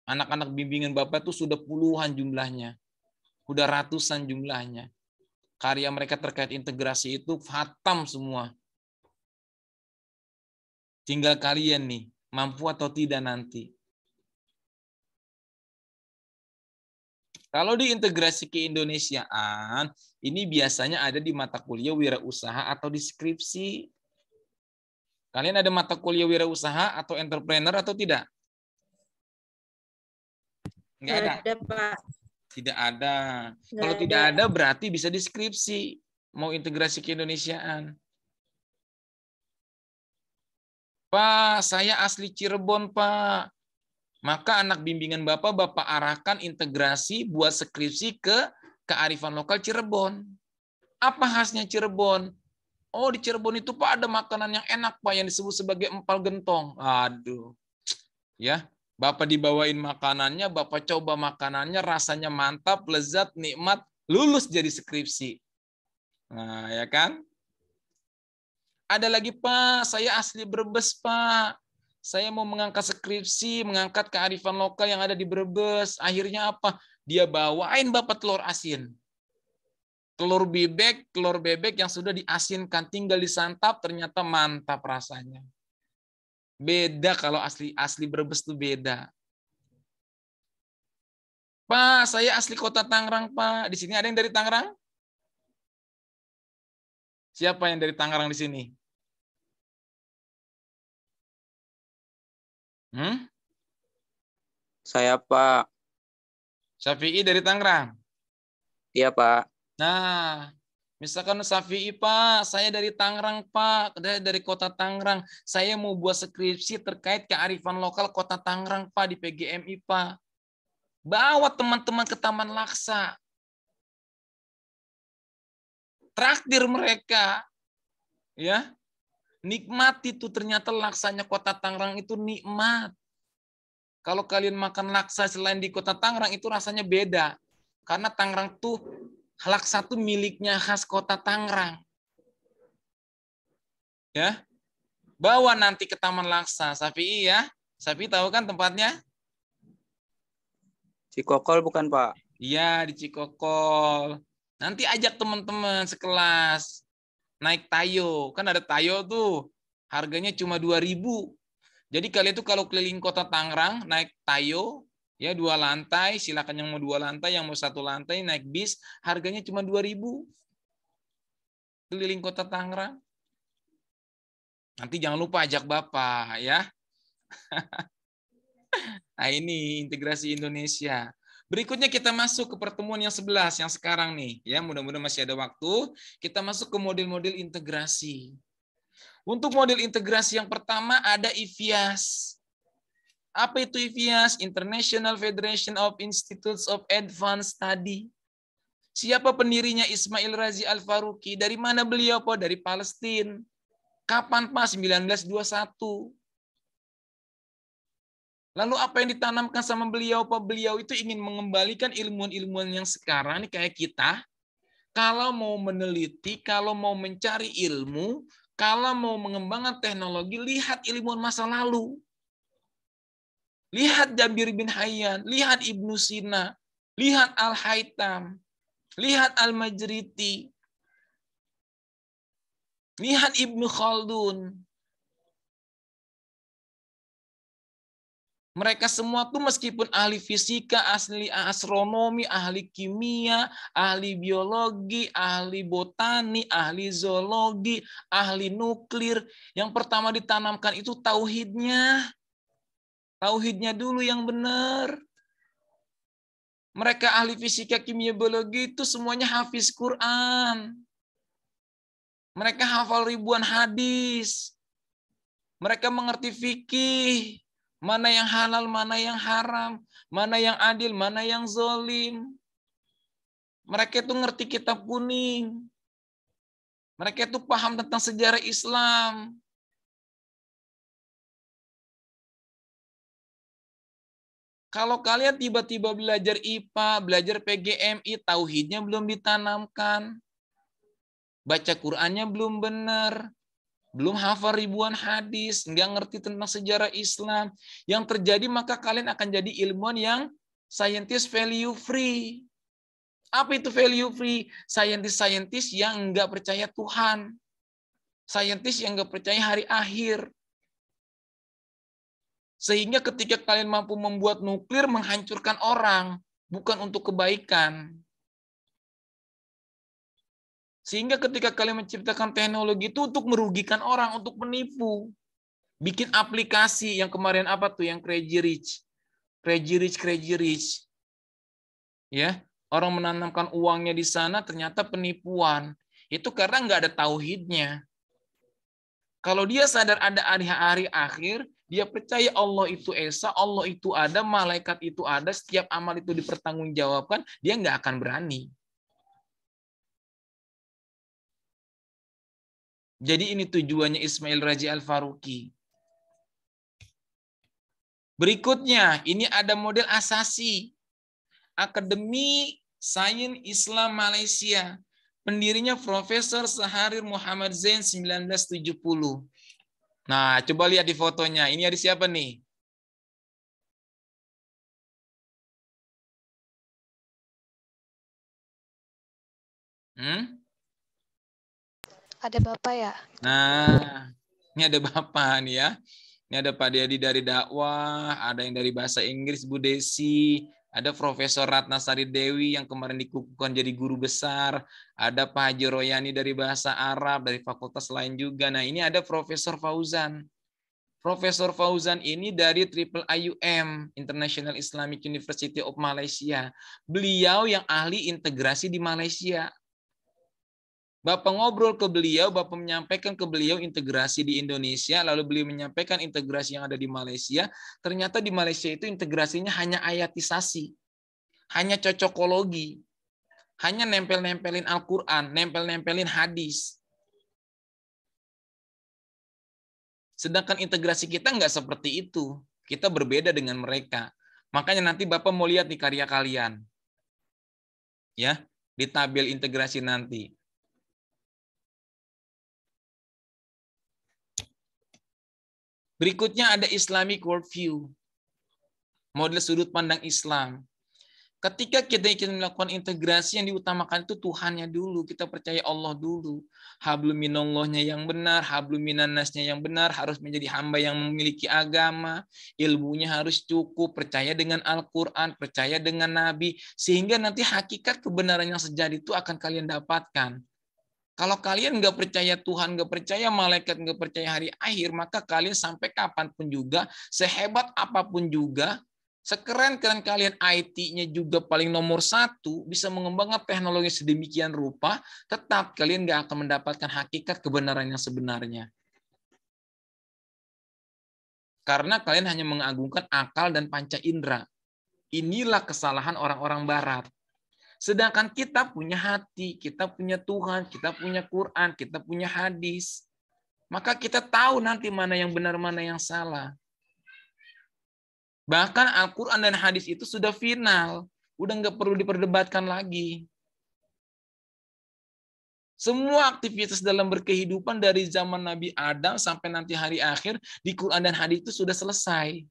Anak-anak bimbingan Bapak itu sudah puluhan jumlahnya. Sudah ratusan jumlahnya. Karya mereka terkait integrasi itu khatam semua. Tinggal kalian nih, mampu atau tidak nanti. Kalau diintegrasi ke Indonesiaan, ini biasanya ada di mata kuliah wirausaha atau di skripsi. Kalian ada mata kuliah wirausaha atau entrepreneur atau tidak? Enggak ada. Ada, Pak. Tidak ada. Nggak Kalau ada. tidak ada berarti bisa di skripsi. Mau integrasi ke Indonesiaan. Pak, saya asli Cirebon, Pak. Maka anak bimbingan Bapak arahkan integrasi buat skripsi ke kearifan lokal Cirebon. Apa khasnya Cirebon? Oh, di Cirebon itu Pak ada makanan yang enak Pak yang disebut sebagai empal gentong. Aduh. Ya, Bapak dibawain makanannya, Bapak coba makanannya, rasanya mantap, lezat, nikmat, lulus jadi skripsi. Nah, ya kan? Ada lagi Pak, saya asli Brebes Pak. Saya mau mengangkat skripsi, mengangkat kearifan lokal yang ada di Brebes. Akhirnya apa? Dia bawain Bapak telur asin. Telur bebek yang sudah diasinkan, tinggal disantap, ternyata mantap rasanya. Beda kalau asli Brebes itu beda. Pak, saya asli kota Tangerang, Pak. Di sini ada yang dari Tangerang? Siapa yang dari Tangerang di sini? Saya, Pak. Syafi'i dari Tangerang? Iya, Pak. Nah, misalkan Syafi'i, Pak, saya dari Tangerang, Pak, dari kota Tangerang. Saya mau buat skripsi terkait kearifan lokal kota Tangerang, Pak, di PGMI, Pak. Bawa teman-teman ke Taman Laksa. Traktir mereka. Ya. Nikmati tuh, ternyata laksanya kota Tangerang itu nikmat. Kalau kalian makan laksa selain di kota Tangerang itu rasanya beda. Karena Tangerang tuh laksa tuh miliknya khas kota Tangerang. Ya. Bawa nanti ke Taman Laksa, Syafi'i ya. Syafi'i tahu kan tempatnya? Cikokol bukan, Pak? Iya, di Cikokol. Nanti ajak teman-teman sekelas naik Tayo. Kan ada Tayo tuh. Harganya cuma 2.000. Jadi kalian tuh kalau keliling kota Tangerang naik Tayo, ya 2 lantai, silakan yang mau 2 lantai, yang mau 1 lantai naik bis, harganya cuma 2.000. Keliling kota Tangerang. Nanti jangan lupa ajak Bapak ya. Nah, ini integrasi Indonesia. Berikutnya kita masuk ke pertemuan yang 11 yang sekarang nih, ya mudah-mudahan masih ada waktu. Kita masuk ke model-model integrasi. Untuk model integrasi yang pertama ada IFIAS. Apa itu IFIAS? International Federation of Institutes of Advanced Study. Siapa pendirinya? Ismail Razi Al-Faruqi. Dari mana beliau, Pak? Dari Palestina. Kapan, Pak? 1921. Lalu apa yang ditanamkan sama beliau, Pak? Beliau itu ingin mengembalikan ilmuwan-ilmuwan yang sekarang, ini kayak kita, kalau mau meneliti, kalau mau mencari ilmu, kalau mau mengembangkan teknologi, lihat ilmuwan masa lalu. Lihat Jabir bin Hayyan, lihat Ibnu Sina, lihat Al-Haytham, lihat Al-Majriti, lihat Ibnu Khaldun. Mereka semua tuh meskipun ahli fisika, ahli astronomi, ahli kimia, ahli biologi, ahli botani, ahli zoologi, ahli nuklir, yang pertama ditanamkan itu tauhidnya. Tauhidnya dulu yang benar. Mereka ahli fisika, kimia, biologi itu semuanya hafiz Quran. Mereka hafal ribuan hadis. Mereka mengerti fikih. Mana yang halal, mana yang haram. Mana yang adil, mana yang zolim. Mereka itu ngerti kitab kuning. Mereka itu paham tentang sejarah Islam. Kalau kalian tiba-tiba belajar IPA, belajar PGMI, tauhidnya belum ditanamkan. Baca Qur'annya belum benar. Belum hafal ribuan hadis, nggak ngerti tentang sejarah Islam. Yang terjadi maka kalian akan jadi ilmuwan yang scientist value free. Apa itu value free? Scientist yang nggak percaya Tuhan. Scientist yang nggak percaya hari akhir. Sehingga ketika kalian mampu membuat nuklir menghancurkan orang, bukan untuk kebaikan. Sehingga ketika kalian menciptakan teknologi itu untuk merugikan orang, untuk menipu. Bikin aplikasi yang kemarin apa tuh, yang Crazy Rich. Crazy Rich. Ya, orang menanamkan uangnya di sana ternyata penipuan. Itu karena nggak ada tauhidnya. Kalau dia sadar ada hari akhir, dia percaya Allah itu esa, Allah itu ada, malaikat itu ada, setiap amal itu dipertanggungjawabkan, dia nggak akan berani. Jadi ini tujuannya Ismail Raji Al-Faruqi. Berikutnya, ini ada model asasi. Akademi Sains Islam Malaysia. Pendirinya Profesor Saharir Muhammad Zain 1970. Nah, coba lihat di fotonya. Ini ada siapa nih? Ada Bapak ya? Nah, ini ada Bapak nih ya. Ini ada Pak Dedi dari dakwah, ada yang dari bahasa Inggris Bu Desi, ada Profesor Ratna Sari Dewi yang kemarin dikukuhkan jadi guru besar, ada Pak Haji Royani dari bahasa Arab, dari fakultas lain juga. Nah, ini ada Profesor Fauzan. Profesor Fauzan ini dari Triple IUM, International Islamic University of Malaysia. Beliau yang ahli integrasi di Malaysia. Bapak ngobrol ke beliau, Bapak menyampaikan ke beliau integrasi di Indonesia, lalu beliau menyampaikan integrasi yang ada di Malaysia. Ternyata di Malaysia itu integrasinya hanya ayatisasi, hanya cocokologi, hanya nempel-nempelin Al-Quran, nempel-nempelin hadis. Sedangkan integrasi kita nggak seperti itu. Kita berbeda dengan mereka. Makanya nanti Bapak mau lihat di karya kalian. Ya, di tabel integrasi nanti. Berikutnya ada Islamic worldview. Model sudut pandang Islam. Ketika kita ingin melakukan integrasi, yang diutamakan itu Tuhannya dulu. Kita percaya Allah dulu. Hablum minallahnya yang benar, hablum minannasnya yang benar, harus menjadi hamba yang memiliki agama, ilmunya harus cukup, percaya dengan Al-Quran, percaya dengan Nabi, sehingga nanti hakikat kebenaran yang sejati itu akan kalian dapatkan. Kalau kalian nggak percaya Tuhan, nggak percaya malaikat, nggak percaya hari akhir, maka kalian sampai kapanpun juga, sehebat apapun juga, sekeren-keren kalian IT-nya juga paling nomor 1, bisa mengembangkan teknologi sedemikian rupa, tetap kalian nggak akan mendapatkan hakikat kebenaran yang sebenarnya. Karena kalian hanya mengagungkan akal dan panca indera. Inilah kesalahan orang-orang Barat. Sedangkan kita punya hati, kita punya Tuhan, kita punya Quran, kita punya hadis. Maka kita tahu nanti mana yang benar, mana yang salah. Bahkan Al-Quran dan hadis itu sudah final. Udah nggak perlu diperdebatkan lagi. Semua aktivitas dalam berkehidupan dari zaman Nabi Adam sampai nanti hari akhir, di Quran dan hadis itu sudah selesai.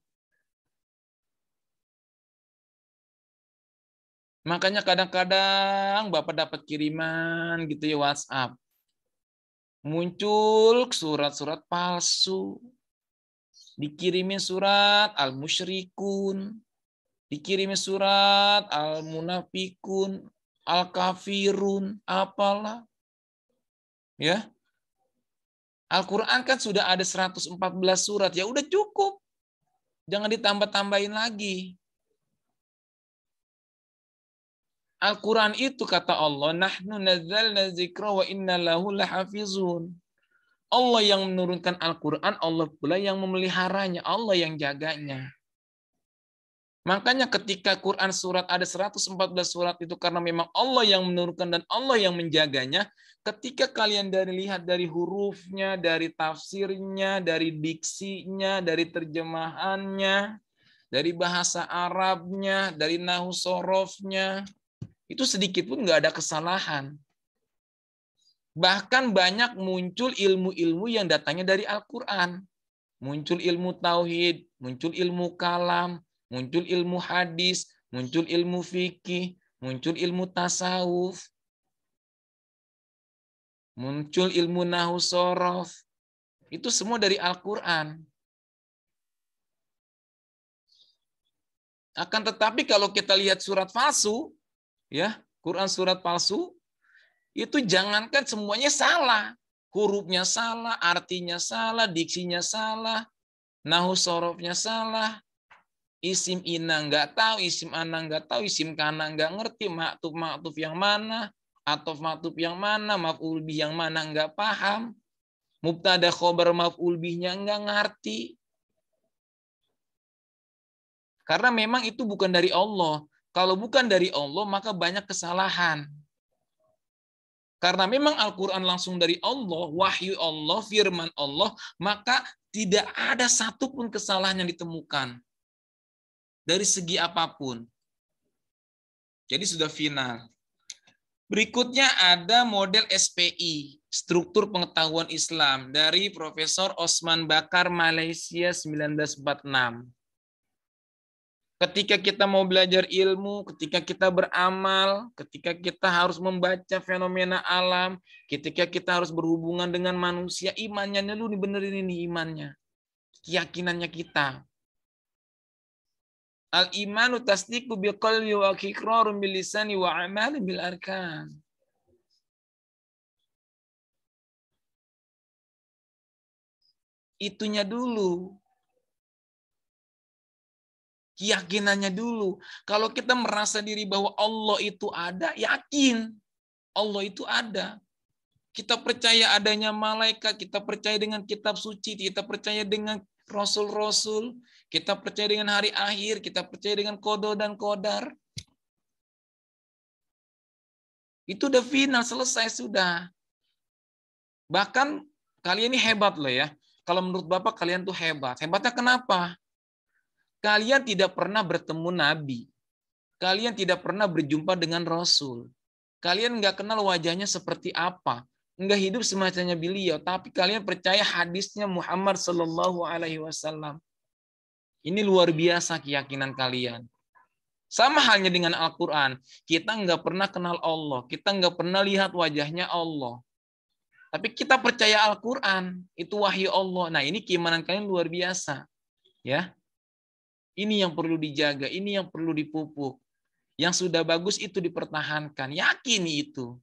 Makanya kadang-kadang Bapak dapat kiriman gitu ya WhatsApp. Muncul surat-surat palsu. Dikirimin surat Al-Musyrikun. Dikirimin surat Al-Munafikun, Al-Kafirun, apalah. Ya. Al-Quran kan sudah ada 114 surat. Ya udah cukup. Jangan ditambah-tambahin lagi. Al-Quran itu kata Allah, nahnu nazzalna dzikra wa inna lahu lahafizun. Allah yang menurunkan Al-Quran, Allah pula yang memeliharanya, Allah yang jaganya. Makanya ketika Quran surat ada 114 surat itu karena memang Allah yang menurunkan dan Allah yang menjaganya, ketika kalian lihat dari hurufnya, dari tafsirnya, dari diksinya, dari terjemahannya, dari bahasa Arabnya, dari nahu sorofnya, itu sedikit pun nggak ada kesalahan. Bahkan banyak muncul ilmu-ilmu yang datangnya dari Al-Quran. Muncul ilmu tauhid, muncul ilmu kalam, muncul ilmu hadis, muncul ilmu fikih, muncul ilmu tasawuf, muncul ilmu nahu sorof. Itu semua dari Al-Quran. Akan tetapi kalau kita lihat surat palsu, ya, Quran surat palsu, itu jangankan semuanya salah. Hurufnya salah, artinya salah, diksinya salah, nahu sorofnya salah, isim ina nggak tahu, isim ana nggak tahu, isim kana nggak ngerti, maktuf yang mana, atof maktuf yang mana, maf'ul bih yang mana nggak paham, mubtada khobar maf'ul bihnya nggak ngerti. Karena memang itu bukan dari Allah. Kalau bukan dari Allah, maka banyak kesalahan. Karena memang Al-Quran langsung dari Allah, wahyu Allah, firman Allah, maka tidak ada satupun kesalahan yang ditemukan. Dari segi apapun. Jadi sudah final. Berikutnya ada model SPI, Struktur Pengetahuan Islam, dari Profesor Osman Bakar, Malaysia 1946. Ketika kita mau belajar ilmu, ketika kita beramal, ketika kita harus membaca fenomena alam, ketika kita harus berhubungan dengan manusia, imannya dulu dibenerin ini imannya. Keyakinannya kita. Al-imanu tasdiqu biqalbi wa iqrarun bil lisani wa amalun bil arkan. Itunya dulu. Keyakinannya dulu. Kalau kita merasa diri bahwa Allah itu ada, yakin Allah itu ada. Kita percaya adanya malaikat, kita percaya dengan kitab suci, kita percaya dengan rasul-rasul, kita percaya dengan hari akhir, kita percaya dengan qada dan qadar. Itu udah final, selesai sudah. Bahkan kalian ini hebat loh ya. Kalau menurut Bapak kalian tuh hebat. Hebatnya kenapa? Kalian tidak pernah bertemu Nabi. Kalian tidak pernah berjumpa dengan Rasul. Kalian nggak kenal wajahnya seperti apa. Nggak hidup semacamnya beliau. Tapi kalian percaya hadisnya Muhammad Sallallahu Alaihi Wasallam. Ini luar biasa keyakinan kalian. Sama halnya dengan Al-Quran. Kita nggak pernah kenal Allah. Kita nggak pernah lihat wajahnya Allah. Tapi kita percaya Al-Quran. Itu wahyu Allah. Nah ini keimanan kalian luar biasa. Ya. Ini yang perlu dijaga, ini yang perlu dipupuk. Yang sudah bagus itu dipertahankan. Yakini itu.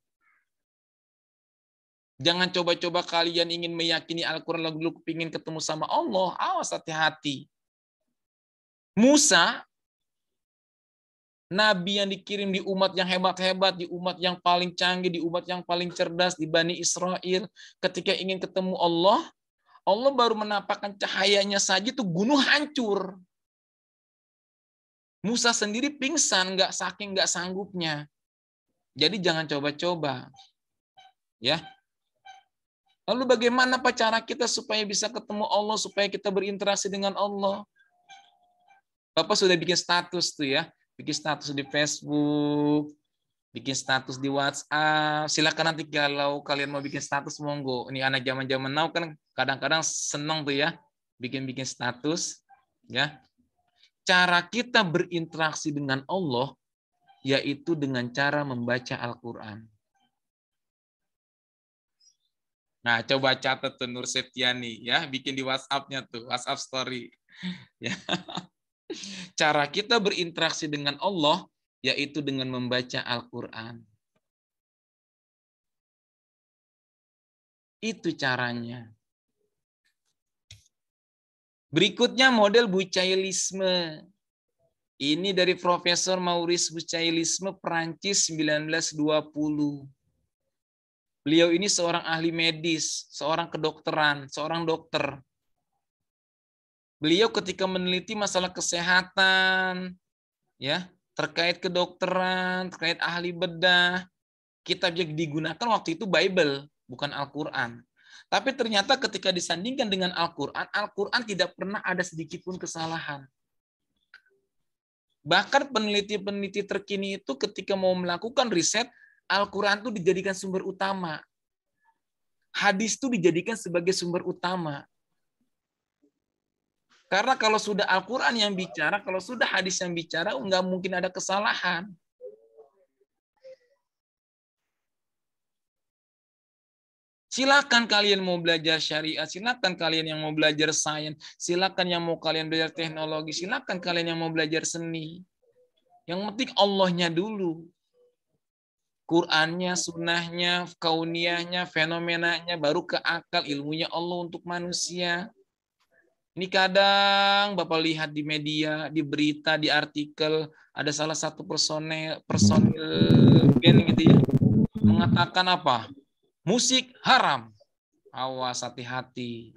Jangan coba-coba kalian ingin meyakini Al-Quran lalu ingin ketemu sama Allah. Awas hati-hati. Musa, Nabi yang dikirim di umat yang hebat-hebat, di umat yang paling canggih, di umat yang paling cerdas, di Bani Israel. Ketika ingin ketemu Allah, Allah baru menampakkan cahayanya saja itu gunung hancur. Musa sendiri pingsan, saking nggak sanggupnya. Jadi jangan coba-coba. Ya. Lalu bagaimana cara kita supaya bisa ketemu Allah, supaya kita berinteraksi dengan Allah? Bapak sudah bikin status tuh ya. Bikin status di Facebook, bikin status di WhatsApp. Silakan nanti kalau kalian mau bikin status, monggo. Ini anak zaman-zaman now kan kadang-kadang senang tuh ya. Bikin-bikin status. Ya. Cara kita berinteraksi dengan Allah yaitu dengan cara membaca Al-Quran. Nah, coba catat tuh Nur Septiani ya, bikin di WhatsApp-nya tuh, WhatsApp story. Ya. Cara kita berinteraksi dengan Allah yaitu dengan membaca Al-Quran. Itu caranya. Berikutnya model bucailisme. Ini dari Profesor Maurice Bucaille Perancis 1920. Beliau ini seorang ahli medis, seorang kedokteran, seorang dokter. Beliau ketika meneliti masalah kesehatan, ya, terkait kedokteran, terkait ahli bedah, kitab yang digunakan waktu itu Bible, bukan Al-Quran. Tapi ternyata ketika disandingkan dengan Al-Quran, Al-Quran tidak pernah ada sedikit pun kesalahan. Bahkan peneliti-peneliti terkini itu ketika mau melakukan riset, Al-Quran itu dijadikan sumber utama. Hadis itu dijadikan sebagai sumber utama. Karena kalau sudah Al-Quran yang bicara, kalau sudah hadis yang bicara, nggak mungkin ada kesalahan. Silakan kalian mau belajar syariat, silakan kalian yang mau belajar sains, silakan yang mau kalian belajar teknologi, silakan kalian yang mau belajar seni. Yang penting Allahnya dulu. Qurannya, sunnahnya, kauniyahnya, fenomenanya, baru ke akal ilmunya Allah untuk manusia. Ini kadang Bapak lihat di media, di berita, di artikel, ada salah satu personil band gitu ya, mengatakan apa? Musik haram. Awas, hati-hati.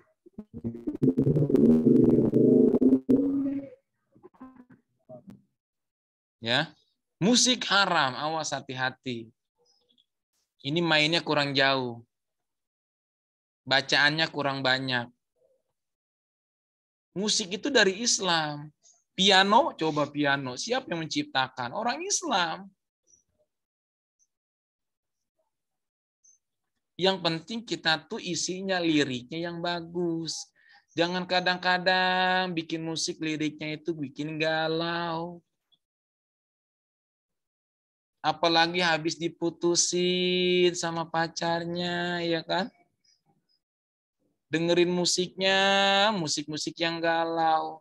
Ya, musik haram. Awas, hati-hati. Ini mainnya kurang jauh. Bacaannya kurang banyak. Musik itu dari Islam. Piano, coba piano. Siapa yang menciptakan? Orang Islam. Yang penting kita tuh isinya liriknya yang bagus. Jangan kadang-kadang bikin musik liriknya itu bikin galau. Apalagi habis diputusin sama pacarnya, ya kan? Dengerin musiknya, musik-musik yang galau.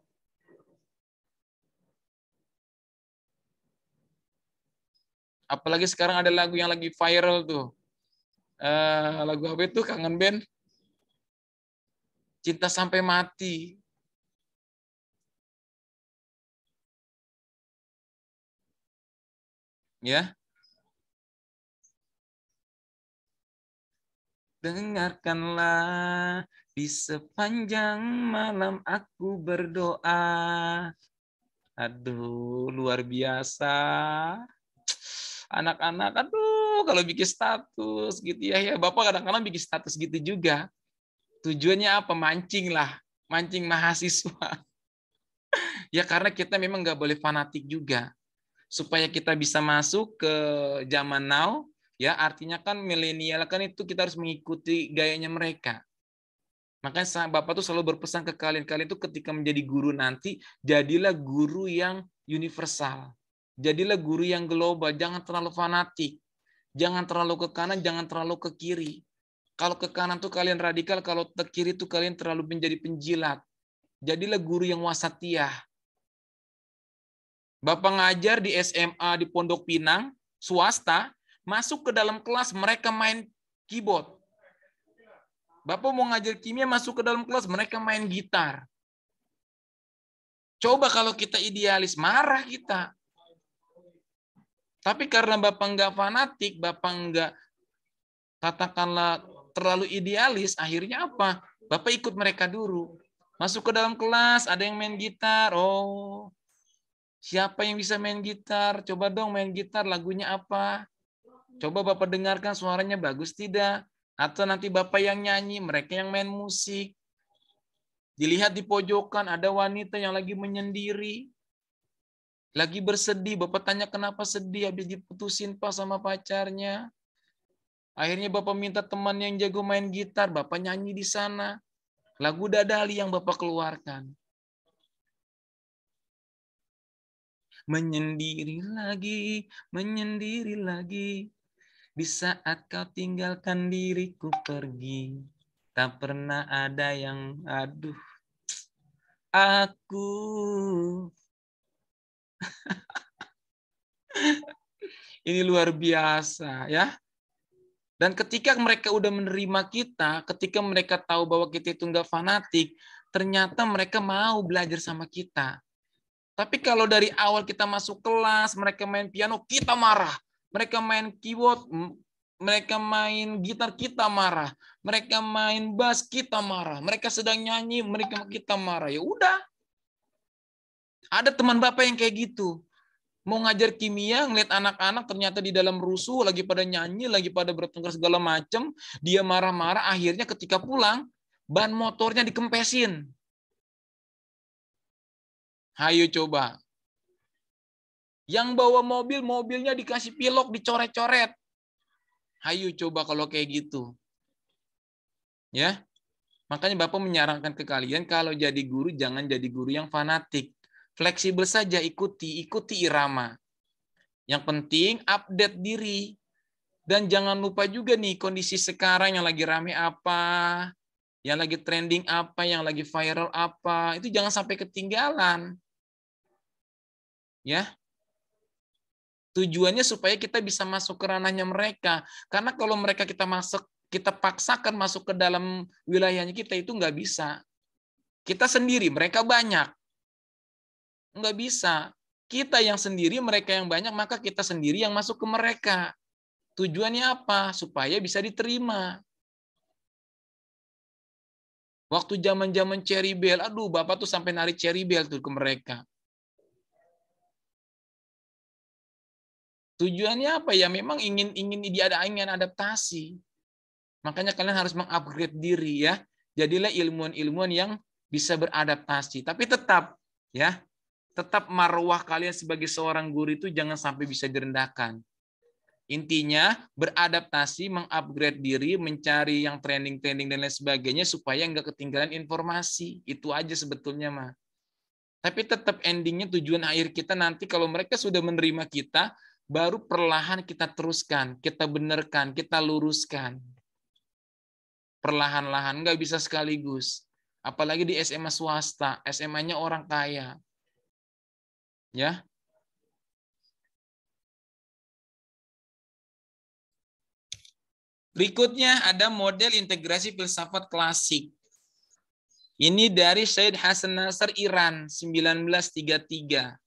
Apalagi sekarang ada lagu yang lagi viral tuh. Lagu apa itu, Kangen Band? Cinta Sampai Mati. Ya. Dengarkanlah di sepanjang malam aku berdoa. Aduh, luar biasa. Anak-anak, aduh, kalau bikin status gitu ya, Bapak kadang-kadang bikin status gitu juga. Tujuannya apa? Mancing lah, mancing mahasiswa. Ya karena kita memang nggak boleh fanatik juga. Supaya kita bisa masuk ke zaman now, ya artinya kan milenial kan itu kita harus mengikuti gayanya mereka. Makanya Bapak tuh selalu berpesan ke kalian tuh ketika menjadi guru nanti, jadilah guru yang universal. Jadilah guru yang global, jangan terlalu fanatik. Jangan terlalu ke kanan, jangan terlalu ke kiri. Kalau ke kanan tuh kalian radikal, kalau ke kiri tuh kalian terlalu menjadi penjilat. Jadilah guru yang wasatiyah. Bapak ngajar di SMA di Pondok Pinang, swasta, masuk ke dalam kelas mereka main keyboard. Bapak mau ngajar kimia, masuk ke dalam kelas mereka main gitar. Coba kalau kita idealis, marah kita. Tapi karena Bapak nggak fanatik, Bapak nggak katakanlah terlalu idealis, akhirnya apa? Bapak ikut mereka dulu. Masuk ke dalam kelas, ada yang main gitar. Oh, siapa yang bisa main gitar? Coba dong main gitar, lagunya apa? Coba Bapak dengarkan suaranya bagus tidak? Atau nanti Bapak yang nyanyi, mereka yang main musik. Dilihat di pojokan, ada wanita yang lagi menyendiri. Lagi bersedih, Bapak tanya kenapa sedih, habis diputusin pas sama pacarnya. Akhirnya Bapak minta teman yang jago main gitar, Bapak nyanyi di sana. Lagu Dadali yang Bapak keluarkan. Menyendiri lagi, di saat kau tinggalkan diriku pergi. Tak pernah ada yang, aku. Ini luar biasa ya. Dan ketika mereka udah menerima kita, ketika mereka tahu bahwa kita itu nggak fanatik, ternyata mereka mau belajar sama kita. Tapi kalau dari awal kita masuk kelas, mereka main piano, kita marah. Mereka main keyboard, mereka main gitar, kita marah. Mereka main bass, kita marah. Mereka sedang nyanyi, kita marah. Ya udah. Ada teman Bapak yang kayak gitu. Mau ngajar kimia, ngeliat anak-anak ternyata di dalam rusuh, lagi pada nyanyi, lagi pada bertengkar segala macam. Dia marah-marah, akhirnya ketika pulang, ban motornya dikempesin. Hayo coba. Yang bawa mobil, mobilnya dikasih pilok, dicoret-coret. Hayo coba kalau kayak gitu. Ya. Makanya Bapak menyarankan ke kalian, kalau jadi guru, jangan jadi guru yang fanatik. Fleksibel saja, ikuti irama. Yang penting update diri. Dan jangan lupa juga nih, kondisi sekarang yang lagi rame apa, yang lagi trending apa, yang lagi viral apa, itu jangan sampai ketinggalan. Ya, tujuannya supaya kita bisa masuk ke ranahnya mereka. Karena kalau mereka kita paksakan masuk ke dalam wilayahnya kita, itu nggak bisa. Kita sendiri, mereka banyak. Nggak bisa. Kita yang sendiri, mereka yang banyak, maka kita sendiri yang masuk ke mereka. Tujuannya apa? Supaya bisa diterima. Waktu zaman-zaman Cherry Bell, aduh Bapak tuh sampai narik Cherry Bell tuh ke mereka. Tujuannya apa ya? Memang ingin adaptasi. Makanya kalian harus mengupgrade diri ya. Jadilah ilmuwan-ilmuwan yang bisa beradaptasi. Tapi tetap ya, tetap marwah kalian sebagai seorang guru itu jangan sampai bisa direndahkan. Intinya beradaptasi, mengupgrade diri, mencari yang trending-trending dan lain sebagainya supaya nggak ketinggalan informasi. Itu aja sebetulnya mah. Tapi tetap endingnya, tujuan akhir kita nanti kalau mereka sudah menerima kita, baru perlahan kita teruskan, kita benerkan, kita luruskan. Perlahan-lahan, nggak bisa sekaligus. Apalagi di SMA swasta, SMA-nya orang kaya. Ya. Berikutnya ada model integrasi filsafat klasik. Ini dari Syed Hasan Nasr Iran, 1933.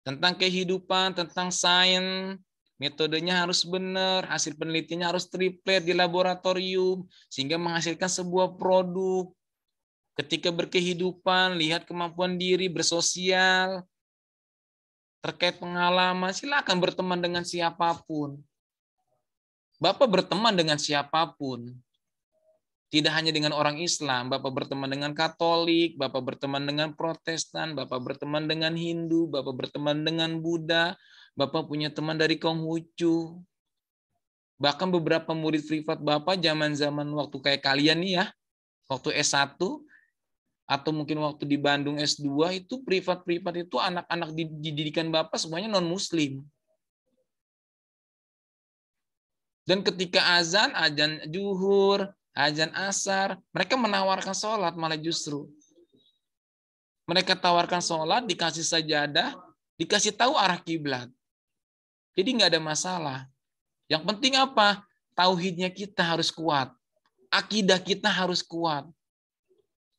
Tentang kehidupan, tentang sains, metodenya harus benar, hasil penelitiannya harus triplet di laboratorium, sehingga menghasilkan sebuah produk. Ketika berkehidupan, lihat kemampuan diri, bersosial, terkait pengalaman, silakan berteman dengan siapapun. Bapak berteman dengan siapapun. Tidak hanya dengan orang Islam, Bapak berteman dengan Katolik, Bapak berteman dengan Protestan, Bapak berteman dengan Hindu, Bapak berteman dengan Buddha, Bapak punya teman dari Konghucu. Bahkan beberapa murid privat Bapak zaman-zaman waktu kayak kalian nih ya, waktu S1, atau mungkin waktu di Bandung S2, itu privat-privat itu anak-anak dididikan Bapak semuanya non-Muslim. Dan ketika azan zuhur, azan asar, mereka menawarkan sholat malah justru. Mereka tawarkan sholat, dikasih sajadah, dikasih tahu arah kiblat. Jadi nggak ada masalah. Yang penting apa? Tauhidnya kita harus kuat. Akidah kita harus kuat.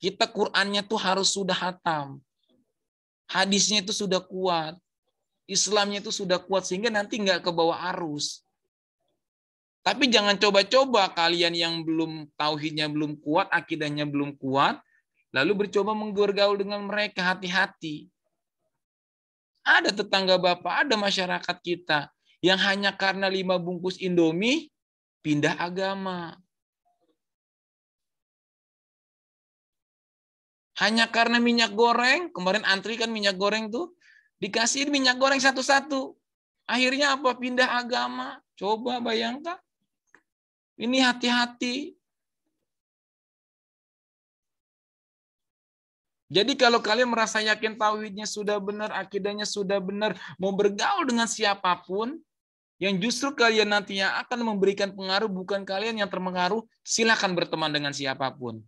Kita Qur'annya tuh harus sudah hatam. Hadisnya itu sudah kuat. Islamnya itu sudah kuat sehingga nanti nggak ke bawah arus. Tapi jangan coba-coba kalian yang belum tauhidnya belum kuat, akidahnya belum kuat, lalu bercoba bergaul dengan mereka, hati-hati. Ada tetangga Bapak, ada masyarakat kita yang hanya karena 5 bungkus Indomie pindah agama. Hanya karena minyak goreng, kemarin antri kan minyak goreng tuh, dikasih minyak goreng satu-satu. Akhirnya apa? Pindah agama. Coba bayangkan. Ini hati-hati. Jadi kalau kalian merasa yakin tauhidnya sudah benar, akidahnya sudah benar, mau bergaul dengan siapapun, yang justru kalian nantinya akan memberikan pengaruh, bukan kalian yang terpengaruh, silakan berteman dengan siapapun.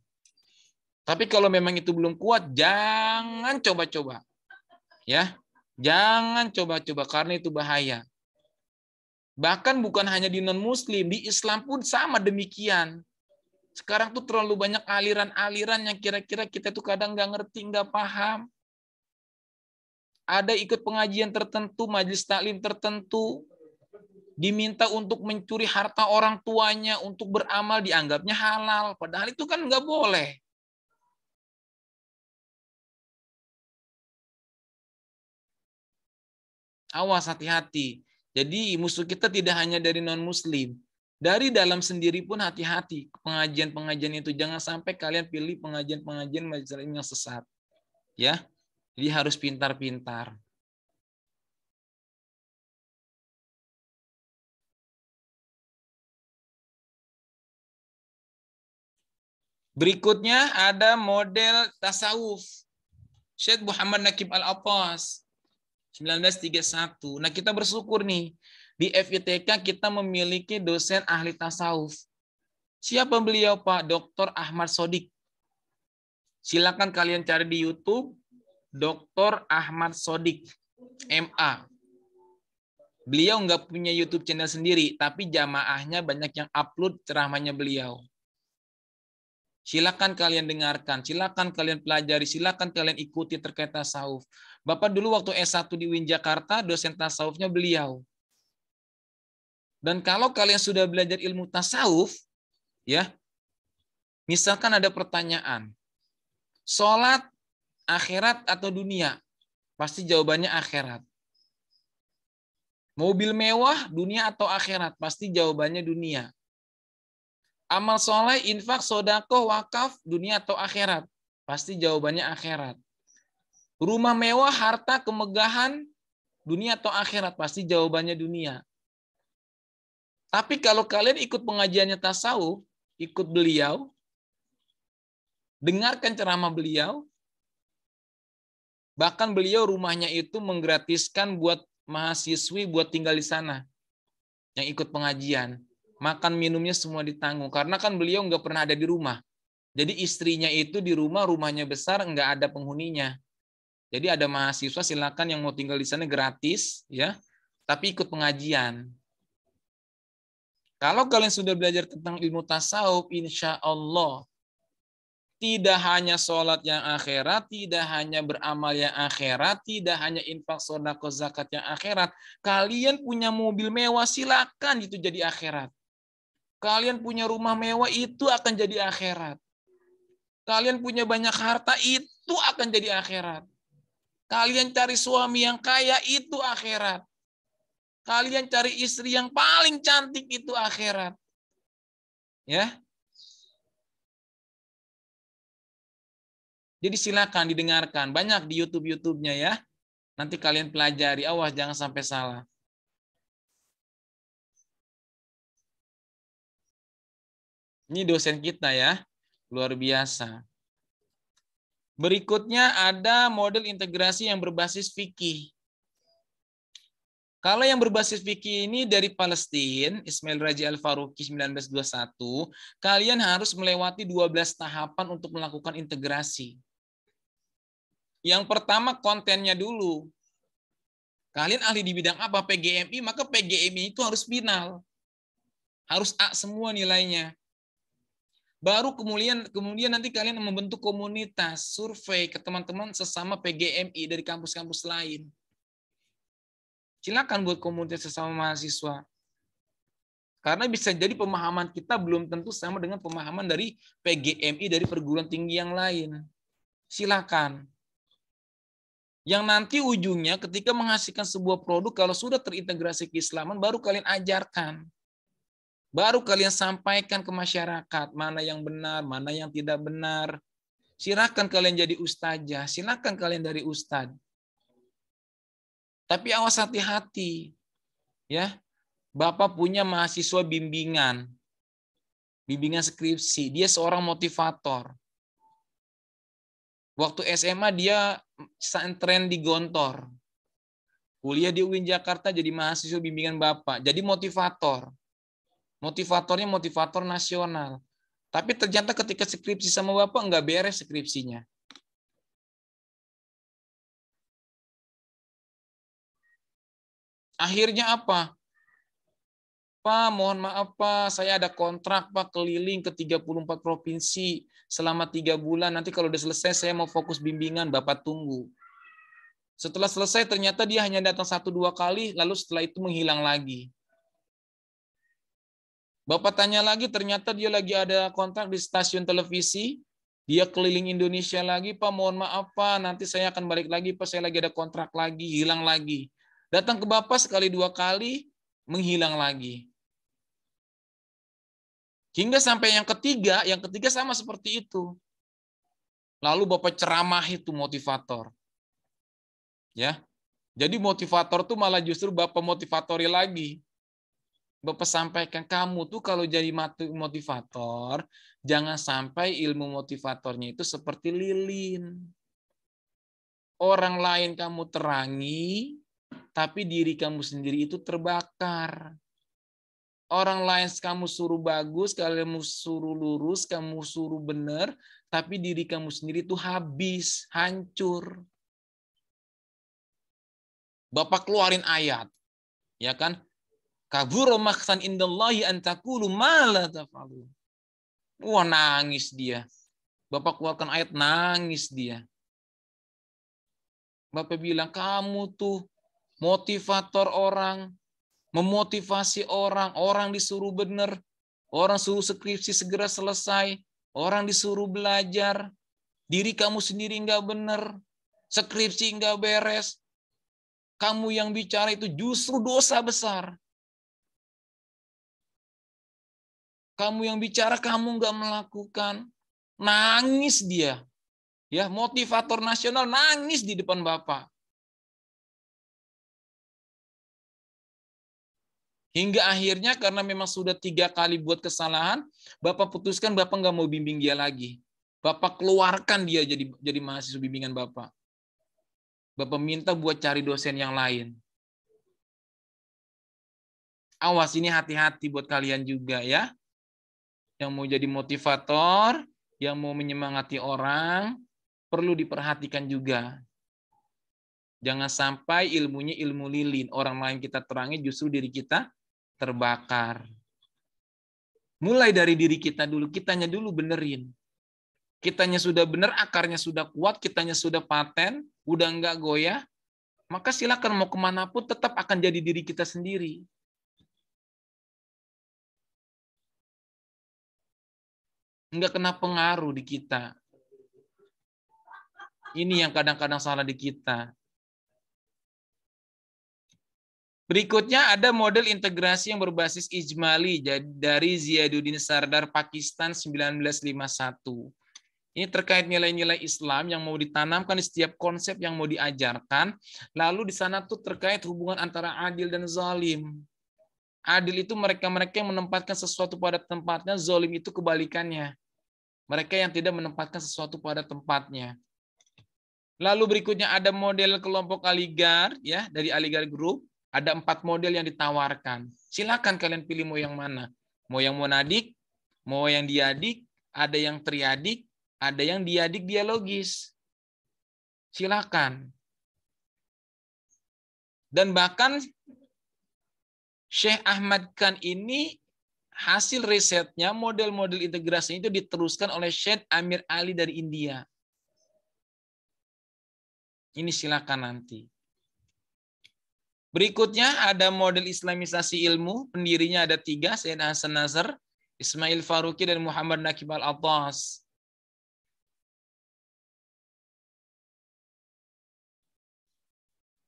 Tapi kalau memang itu belum kuat, jangan coba-coba. Ya, jangan coba-coba karena itu bahaya. Bahkan bukan hanya di non-muslim, di Islam pun sama demikian. Sekarang tuh terlalu banyak aliran-aliran yang kira-kira kita tuh kadang nggak ngerti, nggak paham. ada ikut pengajian tertentu, majelis taklim tertentu, diminta untuk mencuri harta orang tuanya untuk beramal, dianggapnya halal. Padahal itu kan nggak boleh. Awas, hati-hati. Jadi musuh kita tidak hanya dari non-muslim. Dari dalam sendiri pun hati-hati. Pengajian-pengajian itu jangan sampai kalian pilih pengajian-pengajian majelis taklim yang sesat. Ya, jadi harus pintar-pintar. Berikutnya ada model tasawuf. Syekh Muhammad Naqib Al-Attas 1931. Nah, kita bersyukur nih di FITK kita memiliki dosen ahli tasawuf. Siapa beliau, Pak? Dr. Ahmad Sodik. Silakan kalian cari di YouTube Dr. Ahmad Sodik, MA. Beliau nggak punya YouTube channel sendiri, tapi jamaahnya banyak yang upload ceramahnya beliau. Silakan kalian dengarkan, silakan kalian pelajari, silakan kalian ikuti terkait tasawuf. Bapak dulu waktu S1 di UIN Jakarta, dosen tasawufnya beliau. Dan kalau kalian sudah belajar ilmu tasawuf, ya, misalkan ada pertanyaan, sholat, akhirat atau dunia? Pasti jawabannya akhirat. Mobil mewah, dunia atau akhirat? Pasti jawabannya dunia. Amal soleh, infak, sodakoh, wakaf, dunia atau akhirat? Pasti jawabannya akhirat. Rumah mewah, harta, kemegahan, dunia atau akhirat? Pasti jawabannya dunia. Tapi kalau kalian ikut pengajiannya tasawuf, ikut beliau, dengarkan ceramah beliau, bahkan beliau rumahnya itu menggratiskan buat mahasiswi buat tinggal di sana yang ikut pengajian. Makan minumnya semua ditanggung. Karena kan beliau nggak pernah ada di rumah. Jadi istrinya itu di rumah, rumahnya besar, nggak ada penghuninya. Jadi ada mahasiswa silakan yang mau tinggal di sana gratis, ya, tapi ikut pengajian. Kalau kalian sudah belajar tentang ilmu tasawuf, insya Allah tidak hanya sholat yang akhirat, tidak hanya beramal yang akhirat, tidak hanya infak, sedekah, zakat yang akhirat. Kalian punya mobil mewah, silakan itu jadi akhirat. Kalian punya rumah mewah, itu akan jadi akhirat. Kalian punya banyak harta, itu akan jadi akhirat. Kalian cari suami yang kaya, itu akhirat. Kalian cari istri yang paling cantik, itu akhirat. Ya. Jadi silakan didengarkan. Banyak di YouTube-nya ya. Nanti kalian pelajari. Awas jangan sampai salah. Ini dosen kita ya. Luar biasa. Berikutnya ada model integrasi yang berbasis fikih. Kalau yang berbasis fikih ini dari Palestina, Ismail Raji Al-Faruqi 1921, kalian harus melewati 12 tahapan untuk melakukan integrasi. Yang pertama kontennya dulu. Kalian ahli di bidang apa? PGMI, maka PGMI itu harus final. Harus A semua nilainya. Baru kemudian nanti kalian membentuk komunitas, survei ke teman-teman sesama PGMI dari kampus-kampus lain. Silakan buat komunitas sesama mahasiswa. Karena bisa jadi pemahaman kita belum tentu sama dengan pemahaman dari PGMI dari perguruan tinggi yang lain. Silakan. Yang nanti ujungnya ketika menghasilkan sebuah produk, kalau sudah terintegrasi keislaman, baru kalian ajarkan. Baru kalian sampaikan ke masyarakat, mana yang benar, mana yang tidak benar. Silakan kalian jadi ustazah, silakan kalian dari ustadz. Tapi awas hati-hati. Ya. Bapak punya mahasiswa bimbingan. Bimbingan skripsi, dia seorang motivator. Waktu SMA dia pesantren di Gontor. Kuliah di UIN Jakarta jadi mahasiswa bimbingan Bapak. Jadi motivator. Motivatornya motivator nasional. Tapi ternyata ketika skripsi sama Bapak nggak beres skripsinya. Akhirnya apa? Pak, mohon maaf Pak, saya ada kontrak Pak keliling ke 34 provinsi selama 3 bulan. Nanti kalau udah selesai saya mau fokus bimbingan, Bapak tunggu. Setelah selesai ternyata dia hanya datang 1-2 kali, lalu setelah itu menghilang lagi. Bapak tanya lagi, ternyata dia lagi ada kontrak di stasiun televisi. Dia keliling Indonesia lagi, Pak, mohon maaf Pak, nanti saya akan balik lagi, Pak, saya lagi ada kontrak lagi, hilang lagi. Datang ke Bapak 1-2 kali, menghilang lagi. Hingga sampai yang ketiga sama seperti itu. Lalu Bapak ceramah itu motivator. Ya. Jadi motivator tuh malah justru Bapak motivatori lagi. Bapak sampaikan, kamu tuh kalau jadi motivator, jangan sampai ilmu motivatornya itu seperti lilin. Orang lain kamu terangi, tapi diri kamu sendiri itu terbakar. Orang lain kamu suruh bagus, kamu suruh lurus, kamu suruh benar, tapi diri kamu sendiri itu habis, hancur. Bapak keluarin ayat, ya kan? Kabura maksan indallahi an taqulu ma la taf'alun. Wah, nangis dia. Bapak keluarkan ayat, nangis dia. Bapak bilang, kamu tuh motivator orang, memotivasi orang, orang disuruh benar, orang suruh skripsi segera selesai, orang disuruh belajar, diri kamu sendiri nggak benar, skripsi nggak beres, kamu yang bicara itu justru dosa besar. Kamu yang bicara, kamu nggak melakukan. Nangis dia. Ya, motivator nasional nangis di depan Bapak. Hingga akhirnya karena memang sudah 3 kali buat kesalahan, Bapak putuskan Bapak nggak mau bimbing dia lagi. Bapak keluarkan dia jadi mahasiswa bimbingan Bapak. Bapak minta buat cari dosen yang lain. Awas, ini hati-hati buat kalian juga ya. Yang mau jadi motivator, yang mau menyemangati orang, perlu diperhatikan juga. Jangan sampai ilmunya ilmu lilin. Orang lain kita terangi, justru diri kita terbakar. Mulai dari diri kita dulu, kitanya dulu benerin. Kitanya sudah benar, akarnya sudah kuat, kitanya sudah paten, udah enggak goyah, maka silakan mau kemanapun tetap akan jadi diri kita sendiri. Enggak kena pengaruh di kita. Ini yang kadang-kadang salah di kita. Berikutnya ada model integrasi yang berbasis ijmali dari Ziaduddin Sardar, Pakistan 1951. Ini terkait nilai-nilai Islam yang mau ditanamkan di setiap konsep yang mau diajarkan. Lalu di sana tuh terkait hubungan antara adil dan zalim. Adil itu mereka-mereka yang menempatkan sesuatu pada tempatnya, zalim itu kebalikannya. Mereka yang tidak menempatkan sesuatu pada tempatnya. Lalu berikutnya ada model kelompok Aligar, ya, dari Aligar Group. Ada 4 model yang ditawarkan. Silakan kalian pilih mau yang mana. Mau yang monadik, mau yang diadik, ada yang triadik, ada yang diadik dialogis. Silakan. Dan bahkan Syekh Ahmad Khan ini hasil risetnya, model-model integrasi itu diteruskan oleh Syekh Amir Ali dari India. Ini silakan nanti. Berikutnya ada model islamisasi ilmu, pendirinya ada 3, Syed Hasan Nazar, Ismail Faruqi, dan Muhammad Naqib Al-Attas.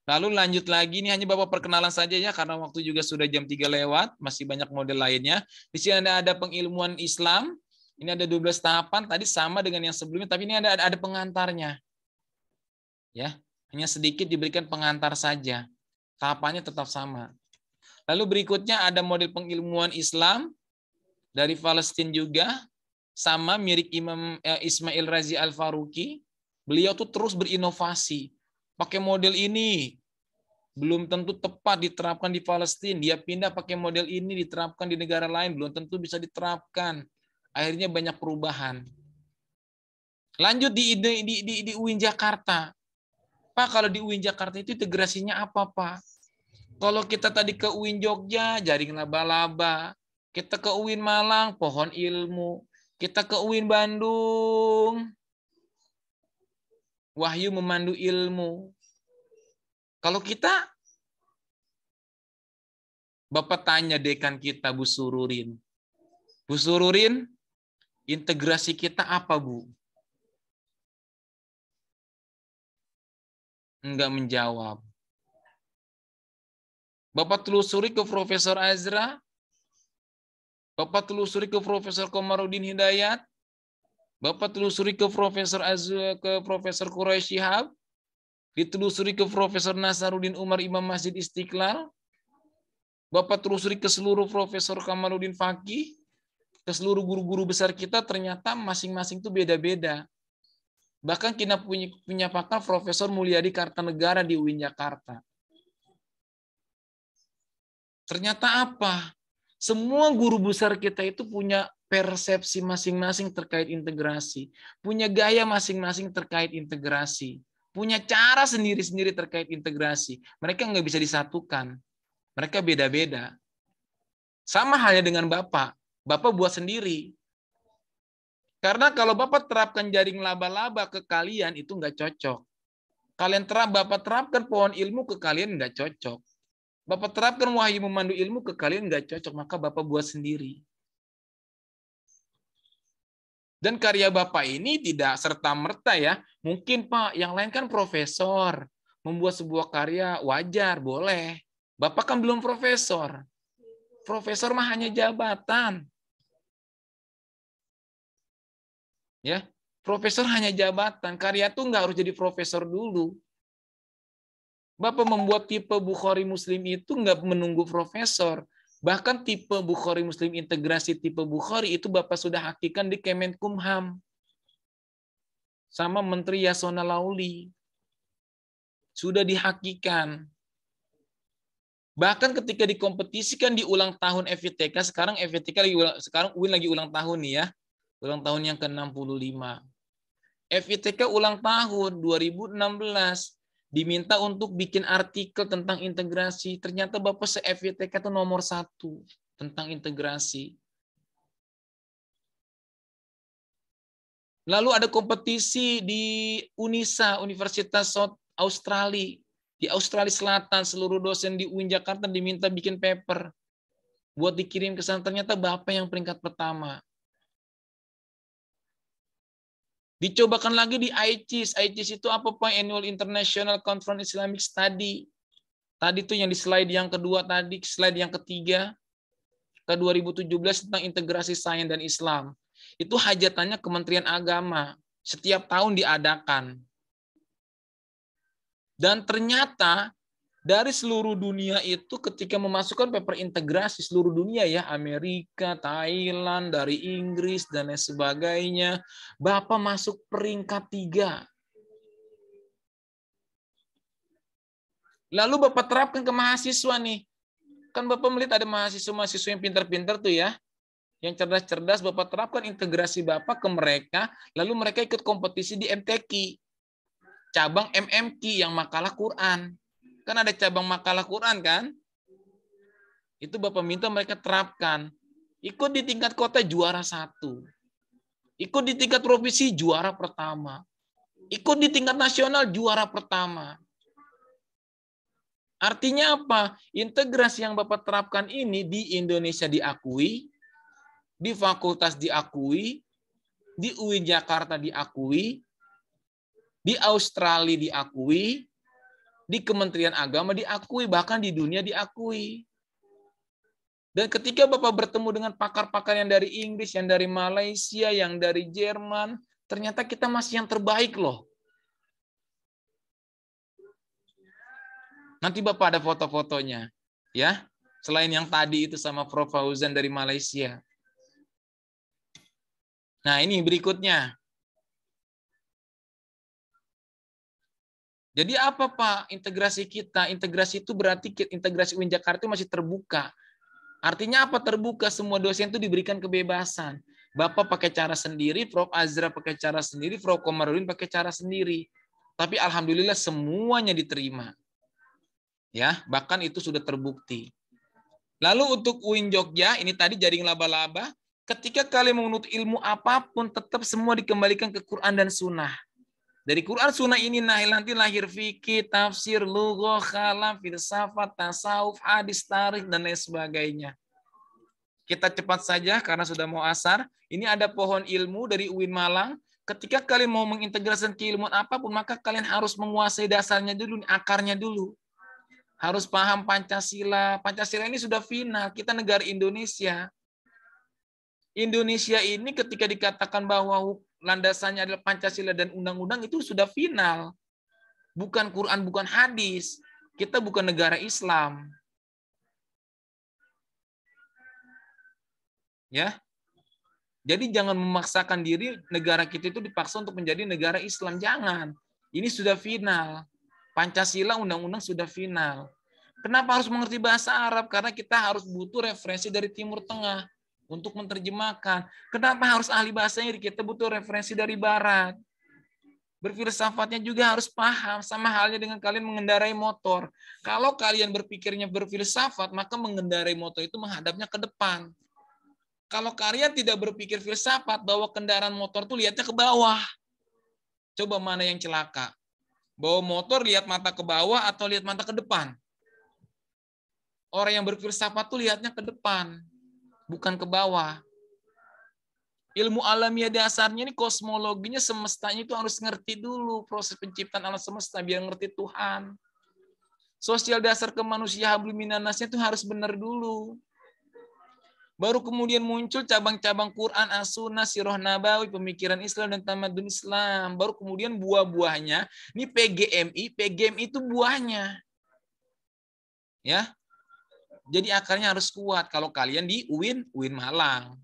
Lalu lanjut lagi, ini hanya Bapak perkenalan saja ya, karena waktu juga sudah jam 3 lewat, masih banyak model lainnya. Di sini ada pengilmuan Islam, ini ada 12 tahapan, tadi sama dengan yang sebelumnya, tapi ini ada pengantarnya. Ya, hanya sedikit diberikan pengantar saja. Tahapannya tetap sama. Lalu berikutnya ada model pengilmuan Islam dari Palestina juga, sama mirip Imam Ismail Razi Al-Faruqi. Beliau tuh terus berinovasi. Pakai model ini, belum tentu tepat diterapkan di Palestina. Dia pindah pakai model ini, diterapkan di negara lain, belum tentu bisa diterapkan. Akhirnya banyak perubahan. Lanjut di UIN Jakarta. Pak, kalau di UIN Jakarta itu integrasinya apa, Pak? Kalau kita tadi ke UIN Jogja, jaring laba-laba. Kita ke UIN Malang, pohon ilmu. Kita ke UIN Bandung, wahyu memandu ilmu. Kalau kita, Bapak tanya dekan kita, Bu Sururin. Bu Sururin, integrasi kita apa, Bu? Enggak menjawab. Bapak telusuri ke Profesor Azra, Bapak telusuri ke Profesor Komarudin Hidayat, Bapak telusuri ke Profesor Azra, ke Profesor Quraisy Shihab, ditelusuri ke Profesor Nasaruddin Umar Imam Masjid Istiqlal, Bapak telusuri ke seluruh Profesor Kamaluddin Fakih, ke seluruh guru-guru besar kita, ternyata masing-masing itu beda-beda. Bahkan kita punya pakar Profesor Mulyadi Kartanegara di UIN Jakarta. Ternyata apa? Semua guru besar kita itu punya persepsi masing-masing terkait integrasi, punya gaya masing-masing terkait integrasi, punya cara sendiri-sendiri terkait integrasi. Mereka nggak bisa disatukan. Mereka beda-beda. Sama halnya dengan Bapak. Bapak buat sendiri. Karena kalau Bapak terapkan jaring laba-laba ke kalian, itu nggak cocok. Bapak terapkan pohon ilmu ke kalian, nggak cocok. Bapak terapkan wahyu memandu ilmu ke kalian, nggak cocok. Maka Bapak buat sendiri. Dan karya Bapak ini tidak serta-merta ya. Mungkin Pak, yang lain kan profesor. Membuat sebuah karya wajar, boleh. Bapak kan belum profesor. Profesor mah hanya jabatan. Ya, profesor hanya jabatan. Karya tuh nggak harus jadi profesor dulu. Bapak membuat tipe Bukhari Muslim itu nggak menunggu profesor. Bahkan tipe Bukhari Muslim, integrasi tipe Bukhari itu Bapak sudah hakikan di Kemenkumham. Sama Menteri Yasona Lauli. Sudah dihakikan. Bahkan ketika dikompetisikan di ulang tahun FITK, sekarang UIN lagi ulang tahun nih ya. Ulang tahun yang ke-65. FITK ulang tahun 2016 diminta untuk bikin artikel tentang integrasi. Ternyata Bapak se-FITK itu nomor 1 tentang integrasi. Lalu ada kompetisi di UNISA, Universitas Australia. Di Australia Selatan, seluruh dosen di UIN Jakarta diminta bikin paper. Buat dikirim ke sana, ternyata Bapak yang peringkat pertama. Dicobakan lagi di ICIS. ICIS itu apa Pak? Annual International Conference Islamic Study. Tadi tuh yang di slide yang kedua tadi, slide yang ketiga. Ke 2017 tentang integrasi sains dan Islam. Itu hajatannya Kementerian Agama. Setiap tahun diadakan. Dan ternyata dari seluruh dunia itu ketika memasukkan paper integrasi seluruh dunia ya, Amerika, Thailand, dari Inggris, dan lain sebagainya, Bapak masuk peringkat 3. Lalu Bapak terapkan ke mahasiswa nih. Kan Bapak melihat ada mahasiswa-mahasiswa yang pintar-pintar tuh ya, yang cerdas-cerdas, Bapak terapkan integrasi Bapak ke mereka, lalu mereka ikut kompetisi di MTQ. Cabang MMQ yang makalah Quran. Kan ada cabang makalah Quran kan? Itu Bapak minta mereka terapkan. Ikut di tingkat kota juara 1. Ikut di tingkat provinsi juara pertama. Ikut di tingkat nasional juara pertama. Artinya apa? Integrasi yang Bapak terapkan ini di Indonesia diakui, di fakultas diakui, di UIN Jakarta diakui, di Australia diakui, di Kementerian Agama diakui, bahkan di dunia diakui. Dan ketika Bapak bertemu dengan pakar-pakar yang dari Inggris, yang dari Malaysia, yang dari Jerman, ternyata kita masih yang terbaik loh. Nanti Bapak ada foto-fotonya, ya. Selain yang tadi itu sama Prof. Fauzan dari Malaysia. Nah, ini berikutnya. Jadi apa Pak integrasi kita? Integrasi itu berarti integrasi UIN Jakarta itu masih terbuka. Artinya apa terbuka? Semua dosen itu diberikan kebebasan. Bapak pakai cara sendiri, Prof. Azra pakai cara sendiri, Prof. Komarudin pakai cara sendiri. Tapi alhamdulillah semuanya diterima. Ya, bahkan itu sudah terbukti. Lalu untuk UIN Jogja, ini tadi jaring laba-laba, ketika kalian menuntut ilmu apapun, tetap semua dikembalikan ke Quran dan Sunnah. Dari Quran sunnah ini nanti lahir fikih, tafsir, lughah, kalam, filsafat, tasawuf, hadis, tarikh, dan lain sebagainya. Kita cepat saja karena sudah mau asar. Ini ada pohon ilmu dari UIN Malang. Ketika kalian mau mengintegrasikan keilmuan apapun, maka kalian harus menguasai dasarnya dulu, akarnya dulu. Harus paham Pancasila. Pancasila ini sudah final. Kita negara Indonesia. Indonesia ini ketika dikatakan bahwa landasannya adalah Pancasila dan undang-undang itu sudah final. Bukan Quran, bukan hadis. Kita bukan negara Islam. Ya. Jadi jangan memaksakan diri negara kita itu dipaksa untuk menjadi negara Islam. Jangan. Ini sudah final. Pancasila, undang-undang sudah final. Kenapa harus mengerti bahasa Arab? Karena kita harus butuh referensi dari Timur Tengah untuk menerjemahkan. Kenapa harus ahli bahasa Inggris? Kita butuh referensi dari Barat. Berfilsafatnya juga harus paham. Sama halnya dengan kalian mengendarai motor. Kalau kalian berpikirnya berfilsafat, maka mengendarai motor itu menghadapnya ke depan. Kalau kalian tidak berpikir filsafat bahwa kendaraan motor itu lihatnya ke bawah. Coba mana yang celaka? Bawa motor lihat mata ke bawah atau lihat mata ke depan? Orang yang berfilsafat tuh lihatnya ke depan, bukan ke bawah. Ilmu alamiah dasarnya ini kosmologinya semestanya itu harus ngerti dulu proses penciptaan alam semesta biar ngerti Tuhan. Sosial dasar kemanusiaan hablum minannasnya itu harus benar dulu. Baru kemudian muncul cabang-cabang Quran, As-Sunnah, Sirah Nabawi, pemikiran Islam dan tamadun Islam. Baru kemudian buah-buahnya, ini PGMI itu buahnya. Ya. Jadi akarnya harus kuat kalau kalian di UIN Malang.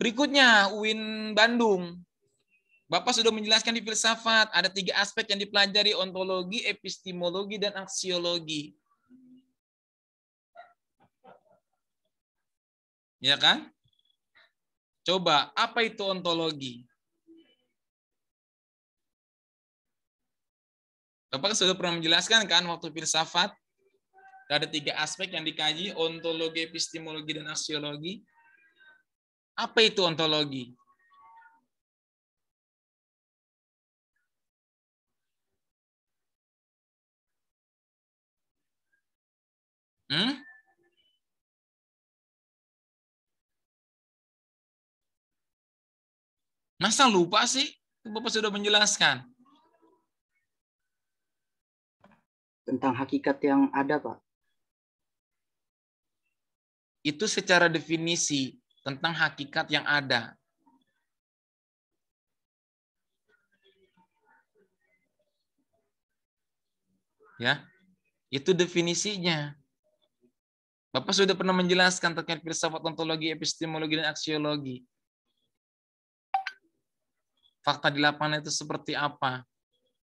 Berikutnya UIN Bandung. Bapak sudah menjelaskan di filsafat, ada 3 aspek yang dipelajari, ontologi, epistemologi, dan aksiologi. Ya kan? Coba, apa itu ontologi? Bapak sudah pernah menjelaskan kan waktu filsafat? Ada 3 aspek yang dikaji, ontologi, epistemologi, dan aksiologi. Apa itu ontologi? Masa lupa sih? Bapak sudah menjelaskan. Tentang hakikat yang ada, Pak. Itu secara definisi tentang hakikat yang ada. Ya, itu definisinya. Bapak sudah pernah menjelaskan terkait filsafat, ontologi, epistemologi, dan aksiologi. Fakta di lapangan itu seperti apa?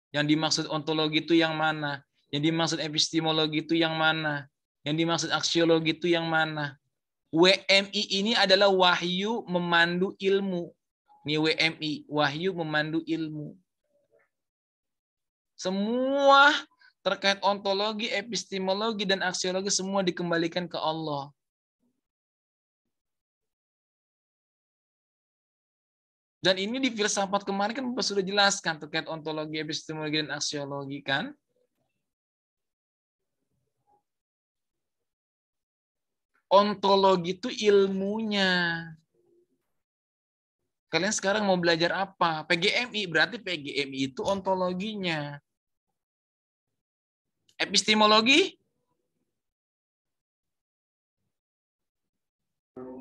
Yang dimaksud ontologi itu yang mana? Yang dimaksud epistemologi itu yang mana? Yang dimaksud aksiologi itu yang mana? WMI ini adalah wahyu memandu ilmu. Ini WMI, wahyu memandu ilmu. Semua terkait ontologi, epistemologi, dan aksiologi semua dikembalikan ke Allah. Dan ini di filsafat kemarin kan Bapak sudah jelaskan terkait ontologi, epistemologi, dan aksiologi kan? Ontologi itu ilmunya. Kalian sekarang mau belajar apa? PGMI, berarti PGMI itu ontologinya. Epistemologi?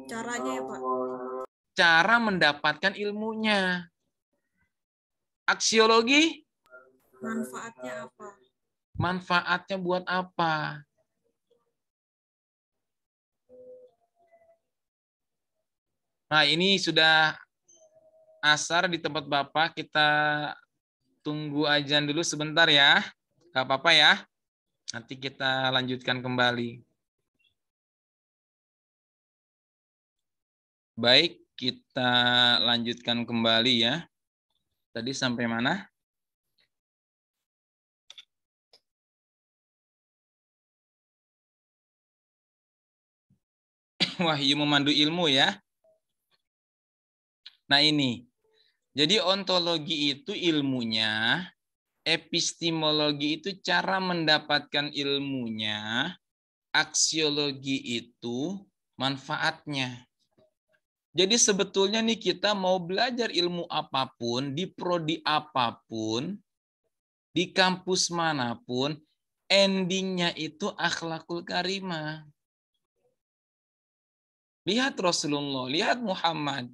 Caranya ya Pak. Cara mendapatkan ilmunya. Aksiologi? Manfaatnya apa? Manfaatnya buat apa? Nah, ini sudah asar di tempat Bapak. Kita tunggu azan dulu sebentar ya. Gak apa-apa ya. Nanti kita lanjutkan kembali. Baik, kita lanjutkan kembali ya. Tadi sampai mana? Wahyu memandu ilmu ya. Nah ini, Jadi ontologi itu ilmunya, epistemologi itu cara mendapatkan ilmunya, aksiologi itu manfaatnya. Jadi sebetulnya nih kita mau belajar ilmu apapun, di prodi apapun, di kampus manapun, endingnya itu akhlakul karimah. Lihat Rasulullah, lihat Muhammad.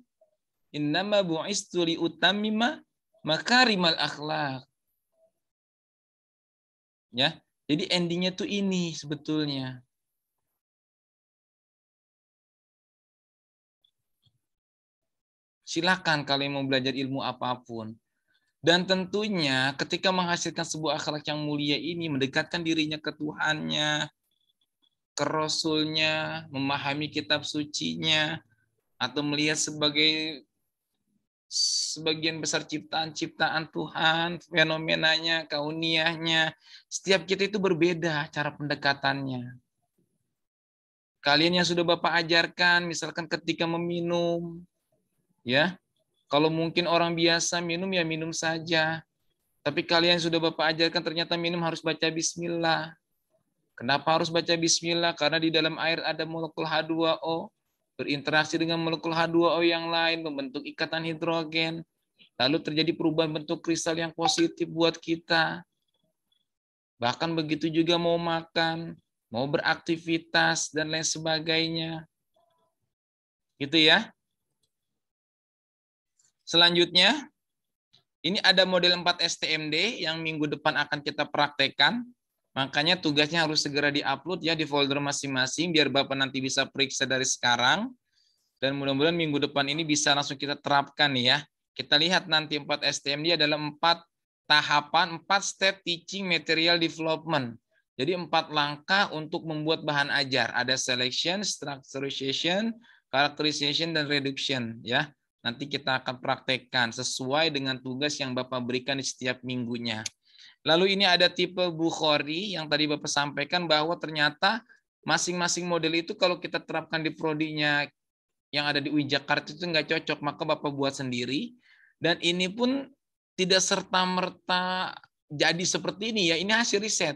Innama bu'istu liutammima makarimal akhlak. Ya, jadi endingnya tuh ini sebetulnya. Silakan kalian mau belajar ilmu apapun. Dan tentunya ketika menghasilkan sebuah akhlak yang mulia ini, mendekatkan dirinya ke Tuhannya, ke Rasulnya, memahami kitab sucinya, atau melihat sebagian besar ciptaan-ciptaan Tuhan, fenomenanya, kauniyahnya, setiap kita itu berbeda cara pendekatannya. Kalian yang sudah Bapak ajarkan, misalkan ketika meminum, ya, kalau mungkin orang biasa minum ya minum saja. Tapi kalian sudah Bapak ajarkan ternyata minum harus baca bismillah. Kenapa harus baca bismillah? Karena di dalam air ada molekul H2O, berinteraksi dengan molekul H2O yang lain, membentuk ikatan hidrogen. Lalu terjadi perubahan bentuk kristal yang positif buat kita. Bahkan begitu juga mau makan, mau beraktivitas, dan lain sebagainya. Gitu ya. Selanjutnya, ini ada model 4 STMD yang minggu depan akan kita praktekkan. Makanya tugasnya harus segera di-upload ya di folder masing-masing biar Bapak nanti bisa periksa dari sekarang. Dan mudah-mudahan minggu depan ini bisa langsung kita terapkan ya. Kita lihat nanti 4 STMD adalah 4 tahapan, 4 step teaching material development. Jadi 4 langkah untuk membuat bahan ajar. Ada selection, structurization, characterization, dan reduction ya. Nanti kita akan praktekkan sesuai dengan tugas yang Bapak berikan di setiap minggunya. Lalu ini ada tipe Bukhari yang tadi Bapak sampaikan bahwa ternyata masing-masing model itu kalau kita terapkan di prodinya yang ada di UI Jakarta itu nggak cocok, maka Bapak buat sendiri. Dan ini pun tidak serta-merta jadi seperti ini ya, ini hasil riset.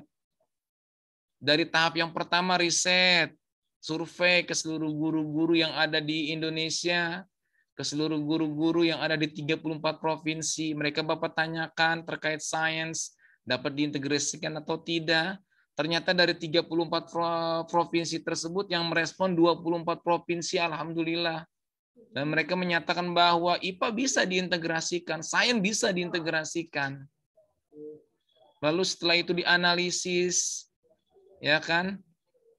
Dari tahap yang pertama riset, survei ke seluruh guru-guru yang ada di Indonesia, ke seluruh guru-guru yang ada di 34 provinsi. Mereka Bapak tanyakan terkait sains, dapat diintegrasikan atau tidak. Ternyata dari 34 provinsi tersebut yang merespon 24 provinsi, alhamdulillah. Dan mereka menyatakan bahwa IPA bisa diintegrasikan, sains bisa diintegrasikan. Lalu setelah itu dianalisis, ya kan?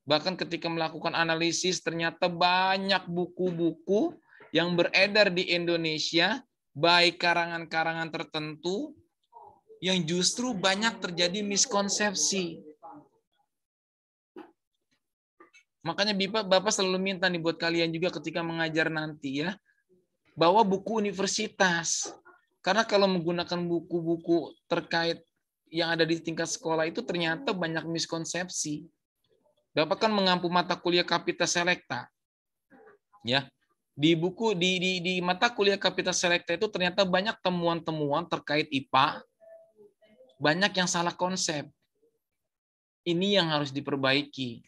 Bahkan ketika melakukan analisis ternyata banyak buku-buku yang beredar di Indonesia, baik karangan-karangan tertentu, yang justru banyak terjadi miskonsepsi. Makanya Bapak selalu minta nih buat kalian juga ketika mengajar nanti ya, bawa buku universitas. Karena kalau menggunakan buku-buku terkait yang ada di tingkat sekolah itu ternyata banyak miskonsepsi. Bapak kan mengampu mata kuliah Kapita Selekta. Ya. Di buku di mata kuliah Kapita Selekta itu ternyata banyak temuan-temuan terkait IPA. Banyak yang salah konsep. Ini yang harus diperbaiki.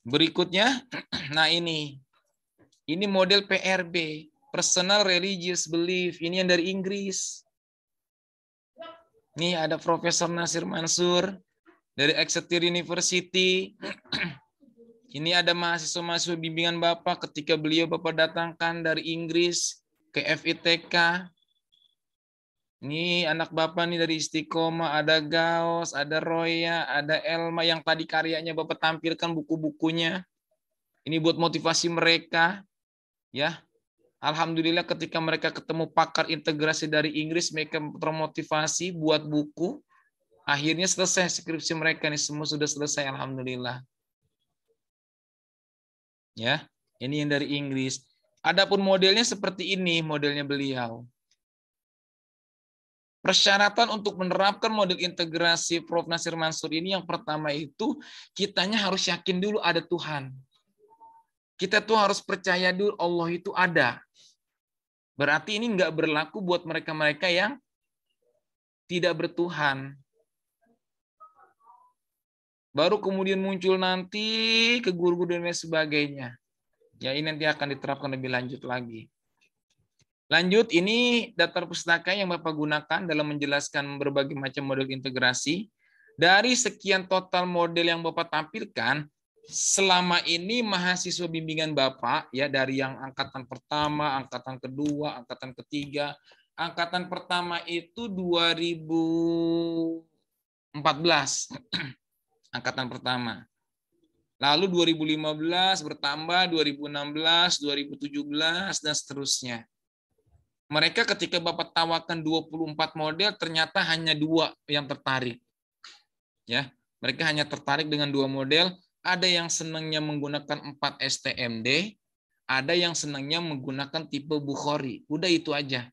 Berikutnya, nah ini model PRB, Personal Religious Belief. Ini yang dari Inggris. Nih ada Profesor Nasir Mansur dari Exeter University. Ini ada mahasiswa-mahasiswa bimbingan Bapak ketika beliau Bapak datangkan dari Inggris ke FITK. Ini anak Bapak nih dari Istiqomah, ada Gaos, ada Roya, ada Elma yang tadi karyanya Bapak tampilkan buku-bukunya. Ini buat motivasi mereka. Ya. Alhamdulillah ketika mereka ketemu pakar integrasi dari Inggris, mereka termotivasi buat buku. Akhirnya selesai skripsi mereka nih, semua sudah selesai alhamdulillah. Ya, ini yang dari Inggris. Adapun modelnya seperti ini, modelnya beliau. Persyaratan untuk menerapkan model integrasi Prof. Nasir Mansur ini yang pertama itu kitanya harus yakin dulu ada Tuhan. Kita tuh harus percaya dulu Allah itu ada. Berarti ini nggak berlaku buat mereka-mereka yang tidak bertuhan. Baru kemudian muncul nanti ke guru-guru dan lain sebagainya. Ya ini nanti akan diterapkan lebih lanjut lagi. Lanjut, ini daftar pustaka yang Bapak gunakan dalam menjelaskan berbagai macam model integrasi. Dari sekian total model yang Bapak tampilkan, selama ini mahasiswa bimbingan Bapak, ya dari yang angkatan pertama, angkatan kedua, angkatan ketiga, angkatan pertama itu 2014, angkatan pertama. Lalu 2015 bertambah, 2016, 2017, dan seterusnya. Mereka ketika Bapak tawarkan 24 model, ternyata hanya 2 yang tertarik. Ya, mereka hanya tertarik dengan 2 model. Ada yang senangnya menggunakan 4 STMD, ada yang senangnya menggunakan tipe Bukhari. Udah itu aja.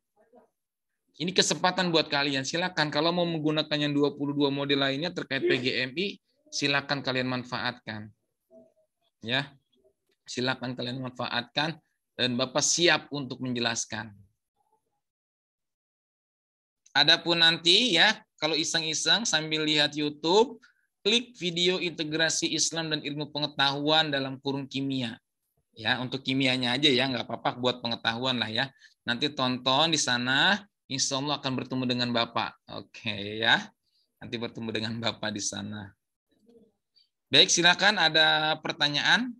Ini kesempatan buat kalian. Silakan kalau mau menggunakan yang 22 model lainnya terkait PGMI, silakan kalian manfaatkan. Ya. Silakan kalian manfaatkan dan Bapak siap untuk menjelaskan. Adapun nanti ya, kalau iseng-iseng sambil lihat YouTube, klik video integrasi Islam dan ilmu pengetahuan dalam kurung kimia. Ya, untuk kimianya aja ya, nggak apa-apa buat pengetahuan lah ya. Nanti tonton di sana, insya Allah akan bertemu dengan Bapak. Oke ya, nanti bertemu dengan Bapak di sana. Baik, silakan ada pertanyaan?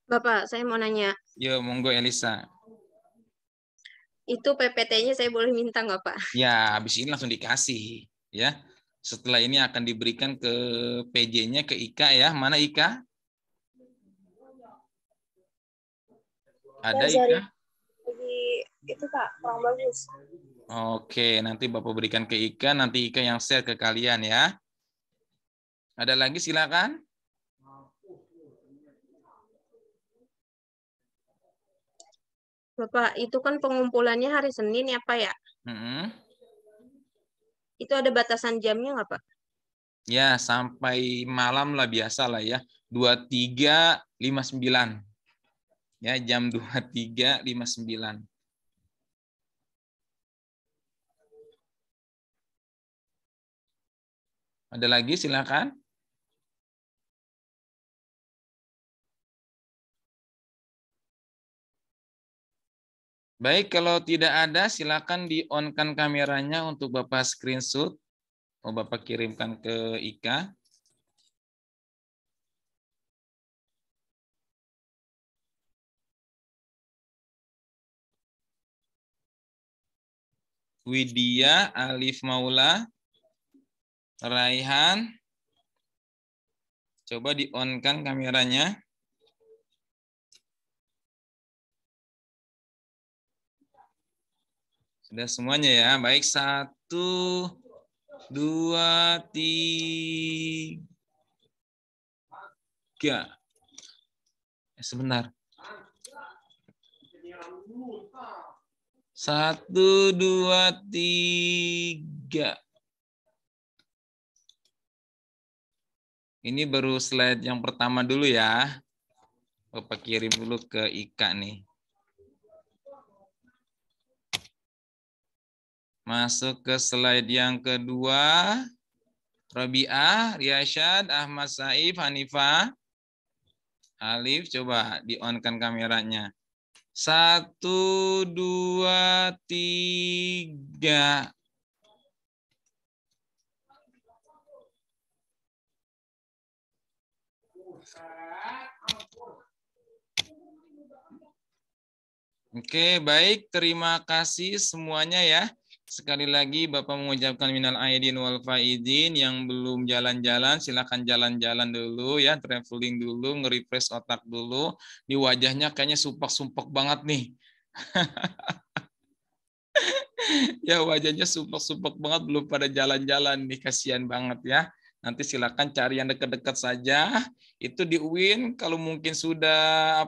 Bapak, saya mau nanya. Yo, monggo Elisa. Itu PPT-nya saya boleh minta nggak, Pak? Ya, habis ini langsung dikasih. Ya, setelah ini akan diberikan ke PJ-nya, ke Ika ya. Mana Ika? Ada Ika? Lagi itu Pak, kurang bagus. Oke, nanti Bapak berikan ke Ika, nanti Ika yang share ke kalian ya. Ada lagi silakan. Bapak, itu kan pengumpulannya hari Senin ya, Pak ya? Itu ada batasan jamnya nggak, Pak? Ya, sampai malam lah biasa lah ya. 23.59. Ya, jam 23.59. Ada lagi silakan. Baik, kalau tidak ada silakan di-on-kan kameranya untuk Bapak screenshot. Mau Bapak kirimkan ke Ika. Widya, Alif Maula, Raihan. Coba di-on-kan kameranya. Sudah semuanya ya. Baik, 1, 2, 3. Sebentar. 1, 2, 3. Ini baru slide yang pertama dulu ya. Bapak kirim dulu ke Ika nih. Masuk ke slide yang kedua. Rabi'ah, Riyashad, Ahmad Saif, Hanifah, Alif, coba di-on-kan kameranya. 1, 2, 3. Oke, baik. Terima kasih semuanya ya. Sekali lagi Bapak mengucapkan minal aidin wal faizin. Yang belum jalan-jalan silakan jalan-jalan dulu ya, traveling dulu, nge-refresh otak dulu. Di wajahnya kayaknya sumpek-sumpek banget nih. Ya wajahnya sumpek-sumpek banget, belum pada jalan-jalan nih, kasihan banget ya. Nanti silakan cari yang dekat-dekat saja. Itu di UIN kalau mungkin sudah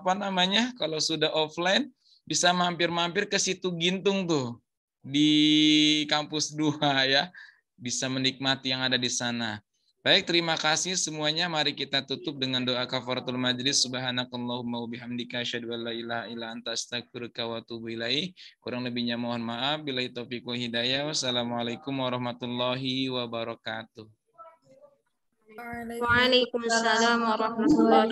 kalau sudah offline bisa mampir-mampir ke situ Gintung tuh. Di kampus 2 ya, bisa menikmati yang ada di sana. Baik, terima kasih semuanya. Mari kita tutup dengan doa kafaratul majlis. Subhanakallahumma wa bihamdika asyhadu an la ilaha illa anta astaghfiruka wa atubu ilaik. Kurang lebihnya mohon maaf. Billahi taufiq wal hidayah. Wassalamualaikum warahmatullahi wabarakatuh. Waalaikumsalam warahmatullahi